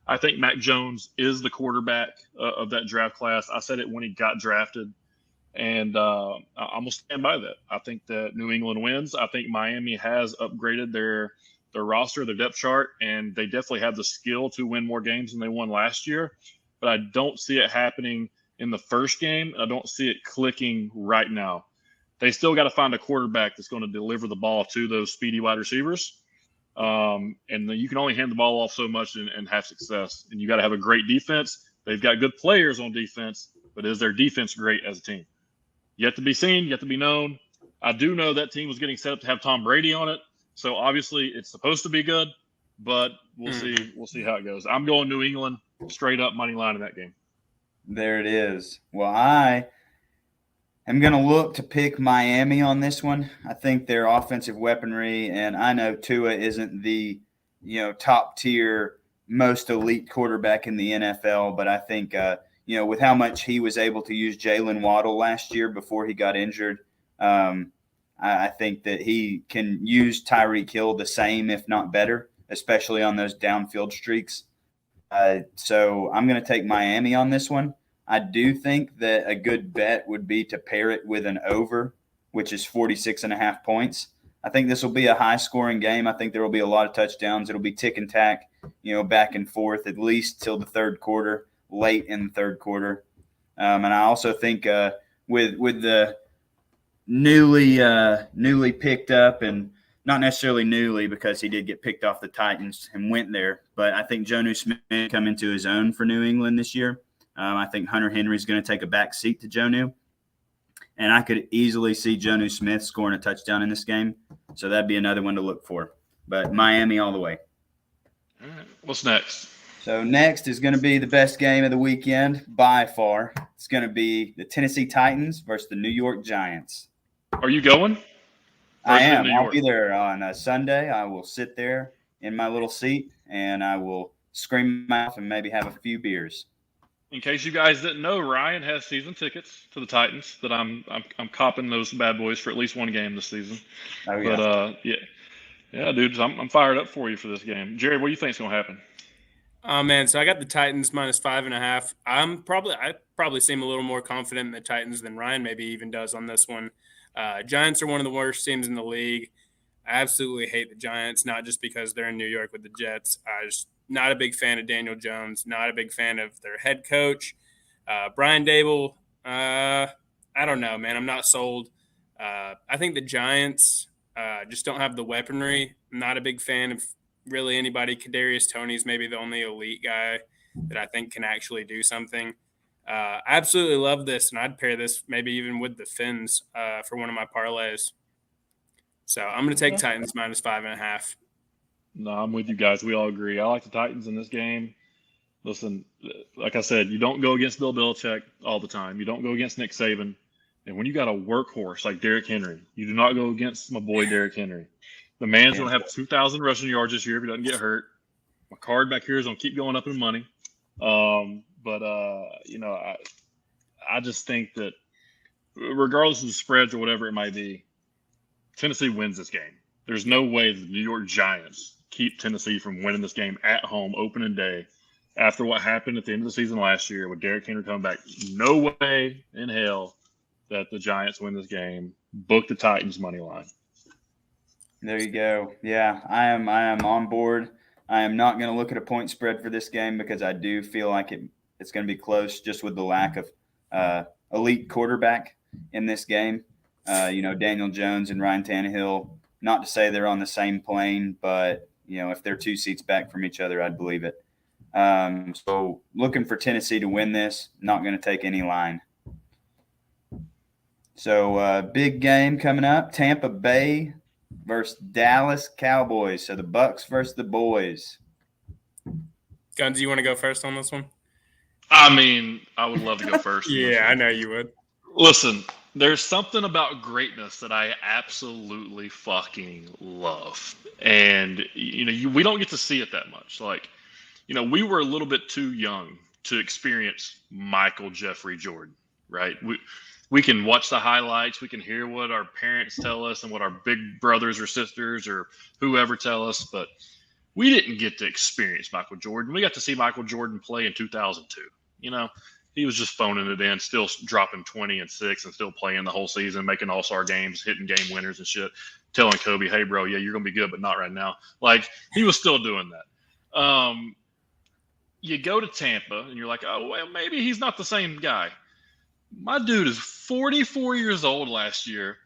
I think Mac Jones is the quarterback of that draft class. I said it when he got drafted. And I'm going to stand by that. I think that New England wins. I think Miami has upgraded their roster, their depth chart, and they definitely have the skill to win more games than they won last year. But I don't see it happening in the first game. I don't see it clicking right now. They still got to find a quarterback that's going to deliver the ball to those speedy wide receivers. And you can only hand the ball off so much and have success. And you got to have a great defense. They've got good players on defense, but is their defense great as a team? Yet to be seen, yet to be known. I do know that team was getting set up to have Tom Brady on it, so obviously it's supposed to be good, but we'll see. We'll see how it goes. I'm going New England straight up money line in that game. There it is. Well, I am going to look to pick Miami on this one. I think their offensive weaponry, and I know Tua isn't the top tier, most elite quarterback in the NFL, but I think with how much he was able to use Jalen Waddle last year before he got injured, I think that he can use Tyreek Hill the same, if not better, especially on those downfield streaks. So I'm going to take Miami on this one. I do think that a good bet would be to pair it with an over, which is 46.5 points. I think this will be a high-scoring game. I think there will be a lot of touchdowns. It'll be tick and tack, back and forth, at least till the third quarter. Late in the third quarter. And I also think with the newly picked up, and not necessarily newly because he did get picked off the Titans and went there, but I think Jonnu Smith come into his own for New England this year. I think Hunter Henry is going to take a back seat to Jonnu, and I could easily see Jonnu Smith scoring a touchdown in this game. So that'd be another one to look for. But Miami all the way. All right. What's next? So next is going to be the best game of the weekend by far. It's going to be the Tennessee Titans versus the New York Giants. Are you going? I am. I'll be there on a Sunday. I will sit there in my little seat, and I will scream my mouth and maybe have a few beers. In case you guys didn't know, Ryan has season tickets to the Titans that I'm copping those bad boys for at least one game this season. Oh, yeah. But, yeah, dudes, I'm fired up for you for this game. Jerry, what do you think is going to happen? Oh man, so I got the Titans minus 5.5. I probably seem a little more confident in the Titans than Ryan maybe even does on this one. Giants are one of the worst teams in the league. I absolutely hate the Giants, not just because they're in New York with the Jets. I just not a big fan of Daniel Jones, not a big fan of their head coach. Brian Dable, I don't know, man. I'm not sold. I think the Giants just don't have the weaponry. I'm not a big fan of really anybody. Kadarius Toney's maybe the only elite guy that I think can actually do something. I absolutely love this, and I'd pair this maybe even with the Fins for one of my parlays. So I'm going to take Titans minus 5.5. No, I'm with you guys. We all agree. I like the Titans in this game. Listen, like I said, you don't go against Bill Belichick all the time. You don't go against Nick Saban. And when you got a workhorse like Derrick Henry, you do not go against my boy Derrick Henry. The man's going to have 2,000 rushing yards this year if he doesn't get hurt. My card back here is going to keep going up in money. I just think that regardless of the spreads or whatever it might be, Tennessee wins this game. There's no way the New York Giants keep Tennessee from winning this game at home opening day after what happened at the end of the season last year with Derrick Henry coming back. No way in hell that the Giants win this game. Book the Titans money line. There you go. Yeah, I am on board. I am not going to look at a point spread for this game because I do feel like it's going to be close just with the lack of elite quarterback in this game. Daniel Jones and Ryan Tannehill, not to say they're on the same plane, but, if they're 2 seats back from each other, I'd believe it. So looking for Tennessee to win this, not going to take any line. So big game coming up, Tampa Bay versus Dallas Cowboys. So the Bucks versus the boys. Guns, you want to go first on this one? I mean, I would love to go first. Yeah, I know you would. Listen, there's something about greatness that I absolutely fucking love. And, we don't get to see it that much. Like, we were a little bit too young to experience Michael Jeffrey Jordan, right? We can watch the highlights. We can hear what our parents tell us and what our big brothers or sisters or whoever tell us. But we didn't get to experience Michael Jordan. We got to see Michael Jordan play in 2002. He was just phoning it in, still dropping 20 and 6 and still playing the whole season, making all-star games, hitting game winners and shit, telling Kobe, hey, bro, yeah, you're going to be good, but not right now. Like, he was still doing that. You go to Tampa, and you're like, oh, well, maybe he's not the same guy. My dude is 44 years old last year,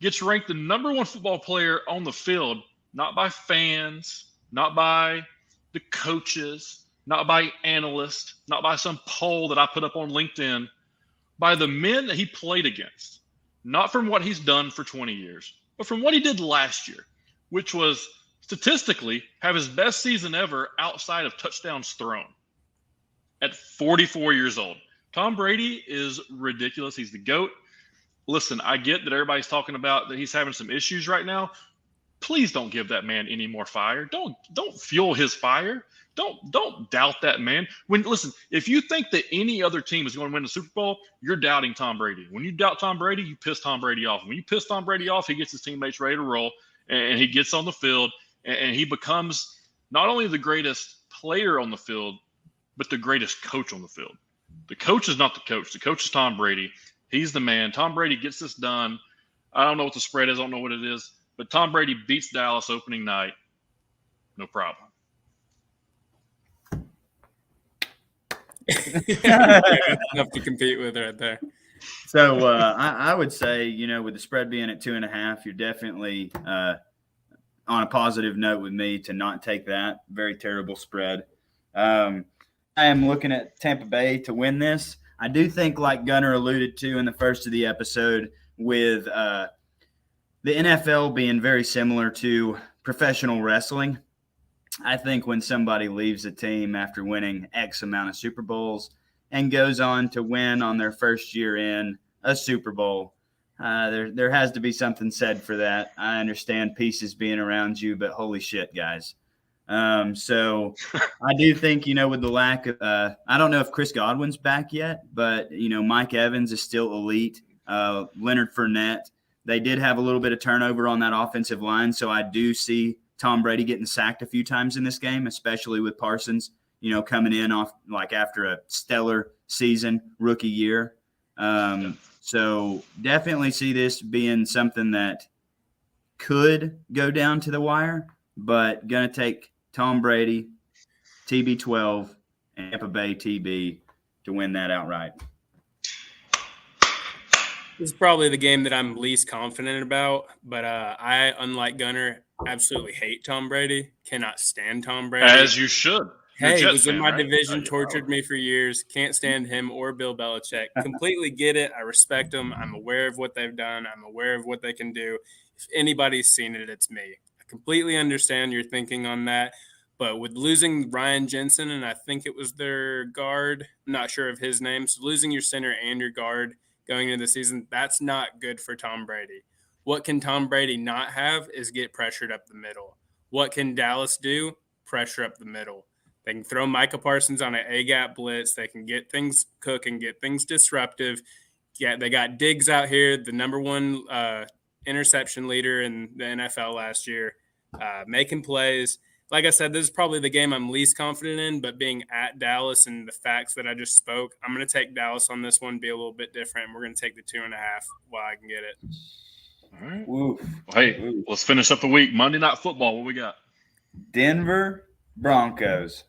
gets ranked the number 1 football player on the field, not by fans, not by the coaches, not by analysts, not by some poll that I put up on LinkedIn, by the men that he played against, not from what he's done for 20 years, but from what he did last year, which was statistically have his best season ever outside of touchdowns thrown at 44 years old. Tom Brady is ridiculous. He's the GOAT. Listen, I get that everybody's talking about that he's having some issues right now. Please don't give that man any more fire. Don't fuel his fire. Don't doubt that man. Listen, if you think that any other team is going to win the Super Bowl, you're doubting Tom Brady. When you doubt Tom Brady, you piss Tom Brady off. When you piss Tom Brady off, he gets his teammates ready to roll, and he gets on the field, and he becomes not only the greatest player on the field, but the greatest coach on the field. The coach is not the coach. The coach is Tom Brady. He's the man. Tom Brady gets this done. I don't know what the spread is. I don't know what it is. But Tom Brady beats Dallas opening night. No problem. Enough to compete with right there. So I would say, with the spread being at 2.5, you're definitely on a positive note with me to not take that. Very terrible spread. I am looking at Tampa Bay to win this. I do think, like Gunnar alluded to in the first of the episode, with the NFL being very similar to professional wrestling, I think when somebody leaves a team after winning X amount of Super Bowls and goes on to win on their first year in a Super Bowl, there has to be something said for that. I understand pieces being around you, but holy shit, guys. So I do think, with the lack of I don't know if Chris Godwin's back yet, but, Mike Evans is still elite. Leonard Fournette. They did have a little bit of turnover on that offensive line, so I do see Tom Brady getting sacked a few times in this game, especially with Parsons, coming in off like after a stellar season, rookie year. So definitely see this being something that could go down to the wire, but going to take Tom Brady, TB12, and Tampa Bay TB to win that outright. This is probably the game that I'm least confident about, but I, unlike Gunnar, absolutely hate Tom Brady. Cannot stand Tom Brady. As you should. Hey, he was in my division, tortured me for years. Can't stand him or Bill Belichick. Completely get it. I respect them. I'm aware of what they've done. I'm aware of what they can do. If anybody's seen it, it's me. I completely understand your thinking on that. But with losing Ryan Jensen, and I think it was their guard, I'm not sure of his name, so losing your center and your guard going into the season, that's not good for Tom Brady. What can Tom Brady not have is get pressured up the middle. What can Dallas do? Pressure up the middle. They can throw Micah Parsons on an A-gap blitz. They can get things cooking, get things disruptive. Yeah, they got Diggs out here, the number 1 interception leader in the NFL last year, making plays. Like I said, this is probably the game I'm least confident in, but being at Dallas and the facts that I just spoke, I'm going to take Dallas on this one, be a little bit different. We're going to take the 2.5 while I can get it. All right. Well, hey, let's finish up the week. Monday Night Football, what we got? Denver Broncos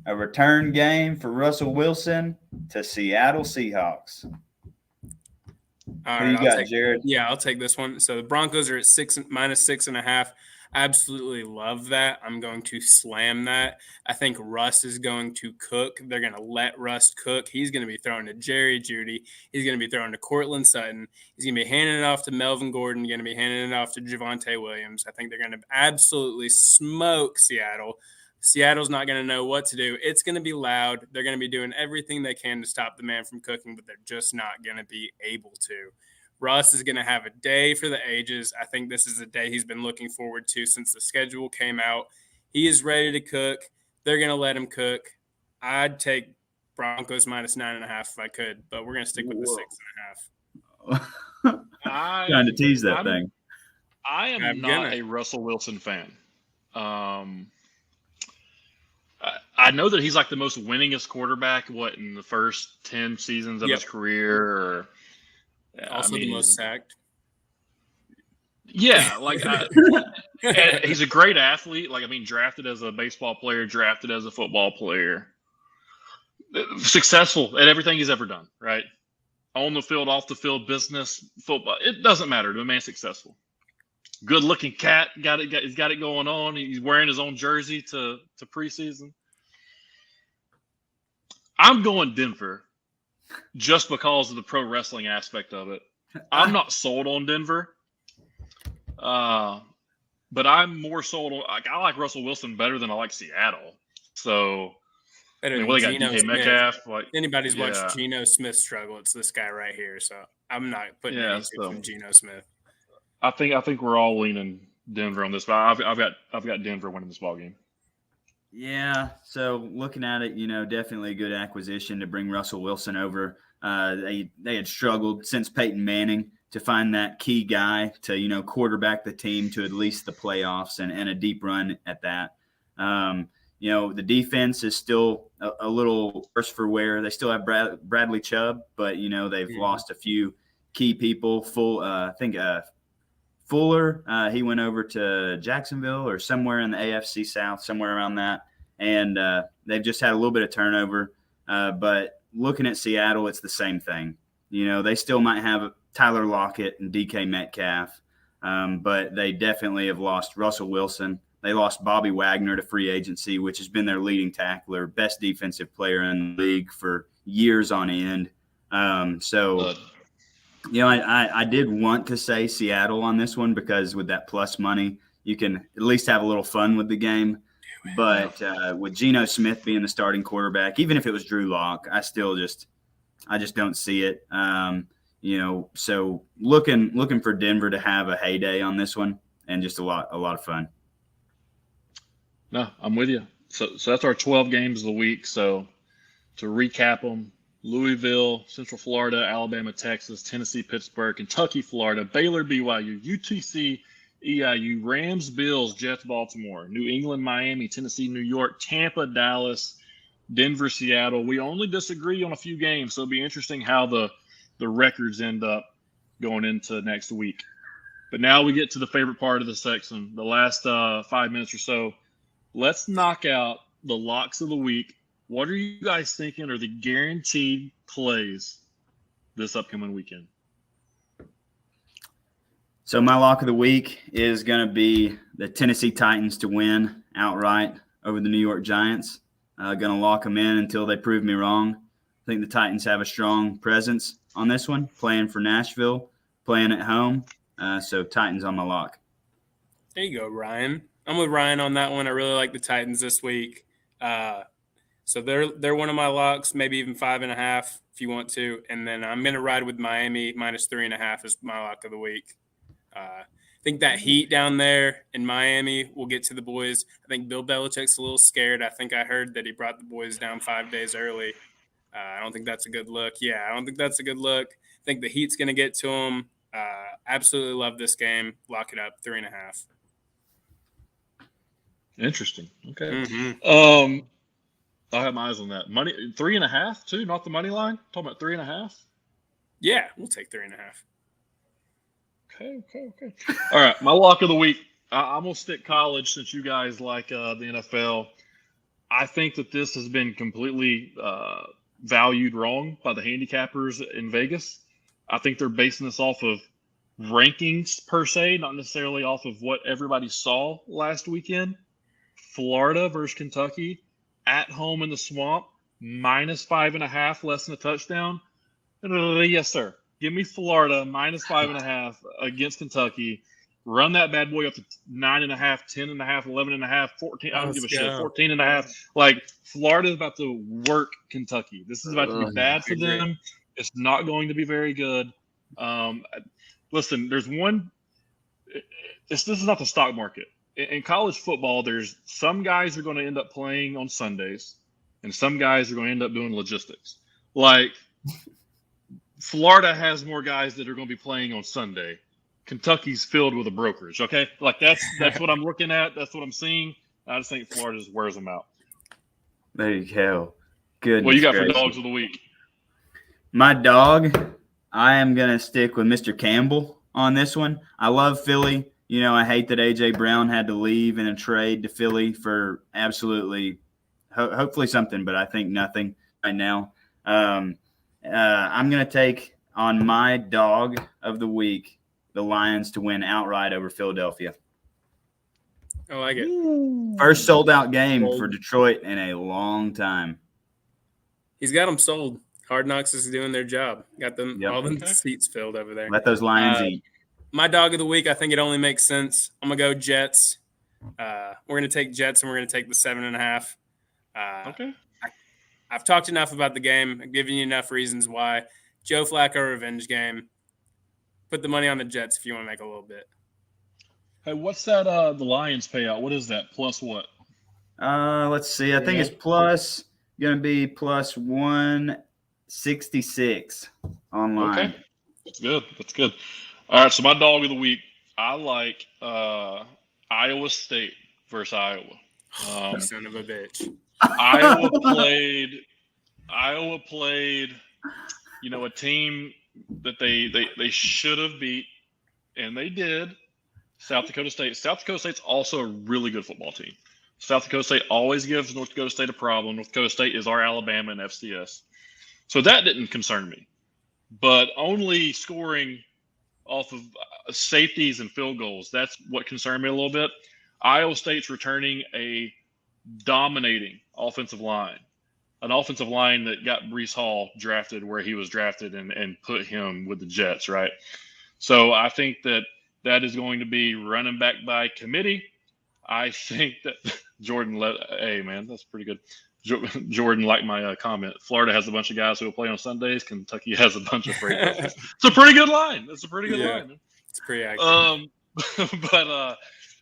a return game for Russell Wilson to Seattle Seahawks. All Who right, you got, Jared? Yeah, I'll take this one. So the Broncos are at -6.5. Absolutely love that. I'm going to slam that. I think Russ is going to cook. They're going to let Russ cook. He's going to be throwing to Jerry Jeudy. He's going to be throwing to Cortland Sutton. He's going to be handing it off to Melvin Gordon. Going to be handing it off to Javonte Williams. I think they're going to absolutely smoke Seattle. Seattle's not going to know what to do. It's going to be loud. They're going to be doing everything they can to stop the man from cooking, but they're just not going to be able to. Russ is going to have a day for the ages. I think this is a day he's been looking forward to since the schedule came out. He is ready to cook. They're going to let him cook. I'd take Broncos -9.5 if I could, but we're going to stick with the 6.5. Trying to tease that thing. I am not a Russell Wilson fan. I know that he's like the most winningest quarterback, in the first 10 seasons of his career. Also the most sacked. Yeah, he's a great athlete. Drafted as a baseball player, drafted as a football player. Successful at everything he's ever done, right? On the field, off the field, business, football. It doesn't matter. The man's successful. Good-looking cat. He's got it going on. He's wearing his own jersey to preseason. I'm going Denver just because of the pro wrestling aspect of it. I'm not sold on Denver, but I'm more sold on. I like Russell Wilson better than I like Seattle. So, they got DK Metcalf. Anybody's watched Geno Smith struggle, it's this guy right here. So I'm not putting anything from Geno Smith. I think we're all leaning Denver on this, but I've got Denver winning this ball game. Yeah, so looking at it, definitely a good acquisition to bring Russell Wilson over. They had struggled since Peyton Manning to find that key guy to, quarterback the team to at least the playoffs and a deep run at that. The defense is still a little worse for wear. They still have Bradley Chubb, but, they've lost a few key people. Fuller, he went over to Jacksonville or somewhere in the AFC South, somewhere around that. And they've just had a little bit of turnover. But looking at Seattle, it's the same thing. They still might have Tyler Lockett and DK Metcalf, but they definitely have lost Russell Wilson. They lost Bobby Wagner to free agency, which has been their leading tackler, best defensive player in the league for years on end. I did want to say Seattle on this one because with that plus money, you can at least have a little fun with the game. But with Geno Smith being the starting quarterback, even if it was Drew Lock, I just don't see it. So looking for Denver to have a heyday on this one and just a lot of fun. No, I'm with you. So that's our 12 games of the week. So to recap them: Louisville, Central Florida, Alabama, Texas, Tennessee, Pittsburgh, Kentucky, Florida, Baylor, BYU, UTC, EIU, Rams, Bills, Jets, Baltimore, New England, Miami, Tennessee, New York, Tampa, Dallas, Denver, Seattle. We only disagree on a few games, so it'll be interesting how the records end up going into next week. But now we get to the favorite part of the section, the last 5 minutes or so. Let's knock out the locks of the week. What are you guys thinking are the guaranteed plays this upcoming weekend? So my lock of the week is going to be the Tennessee Titans to win outright over the New York Giants. Going to lock them in until they prove me wrong. I think the Titans have a strong presence on this one, playing for Nashville, playing at home. So Titans on my lock. There you go, Ryan. I'm with Ryan on that one. I really like the Titans this week. So they're one of my locks, maybe even 5.5 if you want to. And then I'm going to ride with Miami -3.5 is my lock of the week. I think that heat down there in Miami will get to the boys. I think Bill Belichick's a little scared. I think I heard that he brought the boys down 5 days early. I don't think that's a good look. I don't think that's a good look. I think the heat's going to get to them. Absolutely love this game. Lock it up, 3.5. Interesting. Okay. Mm-hmm. I have my eyes on that. Money 3.5 too, not the money line. Talking about 3.5. Yeah, we'll take 3.5. Okay. All right, my lock of the week. I'm gonna stick college since you guys like the NFL. I think that this has been completely valued wrong by the handicappers in Vegas. I think they're basing this off of rankings per se, not necessarily off of what everybody saw last weekend. Florida versus Kentucky at home in the Swamp, -5.5, less than a touchdown. Yes, sir. Give me Florida -5.5 against Kentucky. Run that bad boy up to 9.5, 10.5, 11.5, 14. I don't give a shit. 14.5. Like, Florida is about to work Kentucky. This is about to be bad for them. It's not going to be very good. Listen, there's one. This is not the stock market. In college football, there's some guys are going to end up playing on Sundays, and some guys are going to end up doing logistics. Like, Florida has more guys that are going to be playing on Sunday. Kentucky's filled with a brokerage. Okay, like that's what I'm looking at. That's what I'm seeing. I just think Florida just wears them out. There you go. Good. What you got for dogs of the week? My dog, I am gonna stick with Mr. Campbell on this one. I love Philly. You know, I hate that A.J. Brown had to leave in a trade to Philly for absolutely, hopefully something, but I think nothing right now. I'm gonna take on my dog of the week the Lions to win outright over Philadelphia. I like it. First sold-out game for Detroit in a long time. He's got them sold. Hard Knocks is doing their job. Got them all them seats filled over there. Let those Lions eat. My dog of the week, I think it only makes sense. I'm going to go Jets. We're going to take Jets, and we're going to take the 7.5. Okay. I've talked enough about the game. I've given you enough reasons why. Joe Flacco revenge game. Put the money on the Jets if you want to make a little bit. Hey, what's that? The Lions payout. What is that? Plus what? Let's see. I think it's going to be plus 166 online. Okay, that's good. That's good. All right. So my dog of the week, I like Iowa State versus Iowa. Son of a bitch. Iowa played, you know, a team that they should have beat, and they did. South Dakota State. South Dakota State's also a really good football team. South Dakota State always gives North Dakota State a problem. North Dakota State is our Alabama in FCS. So that didn't concern me. But only scoring off of safeties and field goals, that's what concerned me a little bit. Iowa State's returning a dominating offensive line, an offensive line that got Breece Hall drafted where he was drafted and put him with the Jets, right? So I think that is going to be running back by committee. I think that Jordan hey, man, that's pretty good. Jordan liked my comment. Florida has a bunch of guys who will play on Sundays. Kentucky has a bunch of freight brokers. It's a pretty good line. It's a pretty good line. Man. It's pretty accurate. But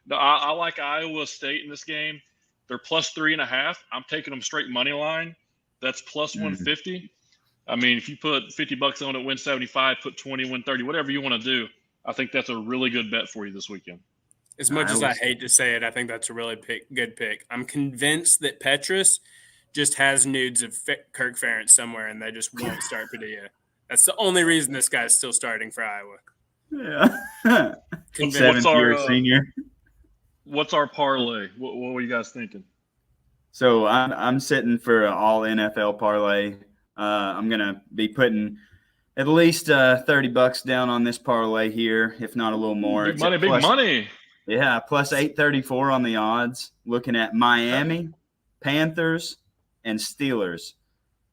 no, I like Iowa State in this game. They're plus 3.5. I'm taking them straight money line. That's plus 150. I mean, if you put $50 on it, win 75, put 20, win 30, whatever you want to do. I think that's a really good bet for you this weekend. As much as I hate to say it, I think that's a really good pick. I'm convinced that Petrus just has nudes of Kirk Ferentz somewhere, and they just won't start Padilla. That's the only reason this guy's still starting for Iowa. Yeah. What's our parlay? What were you guys thinking? So I'm sitting for an all NFL parlay. I'm gonna be putting at least $30 down on this parlay here, if not a little more. Big money. Yeah, plus 834 on the odds. Looking at Miami, Panthers, and Steelers.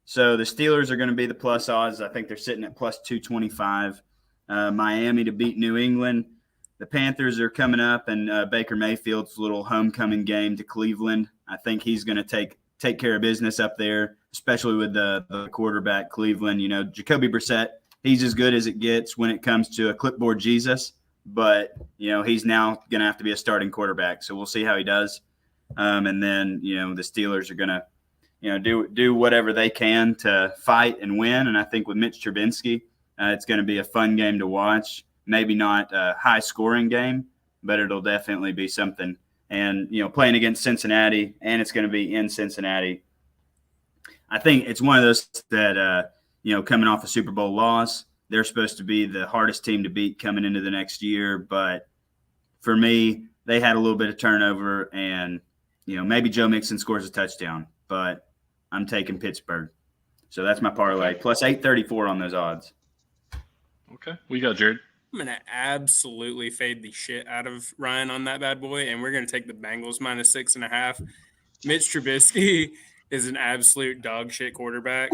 So the Steelers are going to be the plus odds. I think they're sitting at plus 225. Miami to beat New England. The Panthers are coming up, and Baker Mayfield's little homecoming game to Cleveland. I think he's going to take care of business up there, especially with the quarterback Cleveland. You know, Jacoby Brissett, he's as good as it gets when it comes to a clipboard Jesus. But, you know, he's now going to have to be a starting quarterback. So we'll see how he does. And then, you know, the Steelers are going to, you know, do whatever they can to fight and win. And I think with Mitch Trubisky, it's going to be a fun game to watch. Maybe not a high-scoring game, but it'll definitely be something. And, you know, playing against Cincinnati, and it's going to be in Cincinnati. I think it's one of those that, you know, coming off a Super Bowl loss, they're supposed to be the hardest team to beat coming into the next year. But for me, they had a little bit of turnover, and, maybe Joe Mixon scores a touchdown, but I'm taking Pittsburgh. So that's my parlay. Okay. Plus 834 on those odds. Okay. What you got, Jared? I'm going to absolutely fade the shit out of Ryan on that bad boy, and we're going to take the Bengals -6.5. Mitch Trubisky is an absolute dog shit quarterback.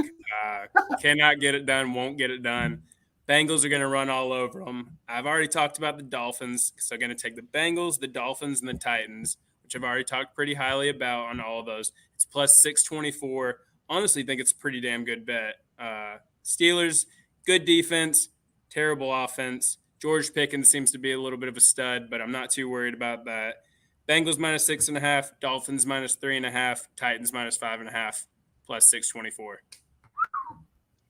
Cannot get it done, won't get it done. Bengals are going to run all over them. I've already talked about the Dolphins, so I'm going to take the Bengals, the Dolphins, and the Titans, which I've already talked pretty highly about on all of those. It's plus 624. Honestly, think it's a pretty damn good bet. Steelers, good defense, terrible offense. George Pickens seems to be a little bit of a stud, but I'm not too worried about that. Bengals -6.5, Dolphins -3.5, Titans -5.5, plus 624.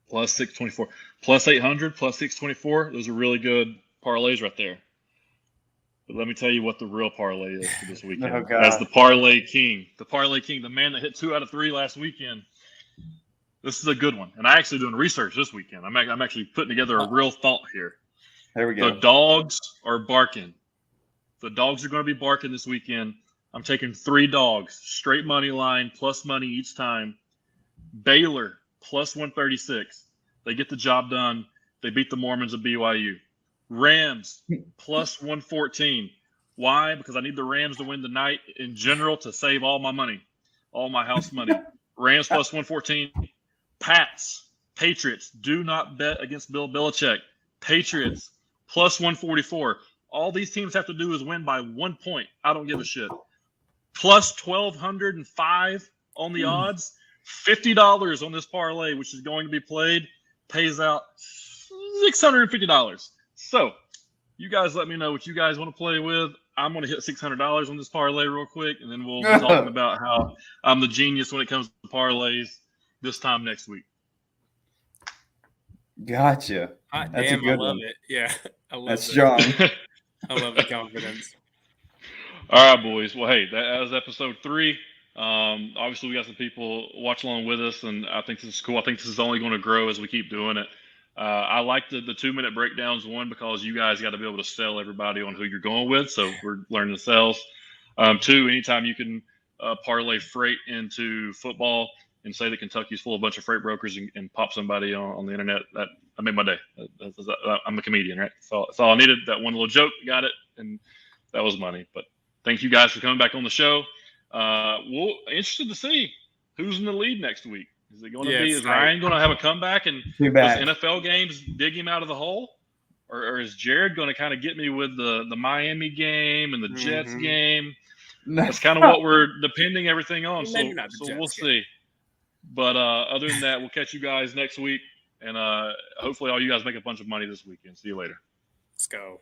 Plus 624. Plus 800, plus 624. Those are really good parlays right there. But let me tell you what the real parlay is for this weekend. Oh, God. As the parlay king, the man that hit 2 out of 3 last weekend. This is a good one. And I'm actually doing research this weekend. I'm actually putting together a real thought here. There we go. The dogs are barking. The dogs are going to be barking this weekend. I'm taking 3 dogs, straight money line, plus money each time. Baylor, plus 136. They get the job done. They beat the Mormons of BYU. Rams, plus 114. Why? Because I need the Rams to win the night in general to save all my money, all my house money. Rams plus 114. Pats, Patriots, do not bet against Bill Belichick. Patriots, plus 144. All these teams have to do is win by 1 point. I don't give a shit. Plus 1,205 on the odds. $50 on this parlay, which is going to be played, pays out $650. So you guys let me know what you guys want to play with. I'm going to hit $600 on this parlay real quick, and then we'll be talking about how I'm the genius when it comes to parlays this time next week. Gotcha. Hot That's damn, a good I love one. it. Yeah, I love That's it. strong. I love the confidence. All right, boys. Well, hey, that was episode 3. Obviously, we got some people watch along with us, and I think this is cool. I think this is only going to grow as we keep doing it. I like the 2-minute breakdowns, one, because you guys got to be able to sell everybody on who you're going with, so we're learning the sales. 2, anytime you can parlay freight into football and say that Kentucky's full of a bunch of freight brokers and pop somebody on the internet, that made my day. I'm a comedian, right? That's all I needed. That one little joke, got it, and that was money. But thank you guys for coming back on the show. Interested to see who's in the lead next week. Is it going to be? Is Ryan going to have a comeback and those NFL games dig him out of the hole, or is Jared going to kind of get me with the Miami game and the Jets game? That's kind of what we're depending everything on. So we'll see. But other than that, we'll catch you guys next week, and hopefully all you guys make a bunch of money this weekend. See you later. Let's go.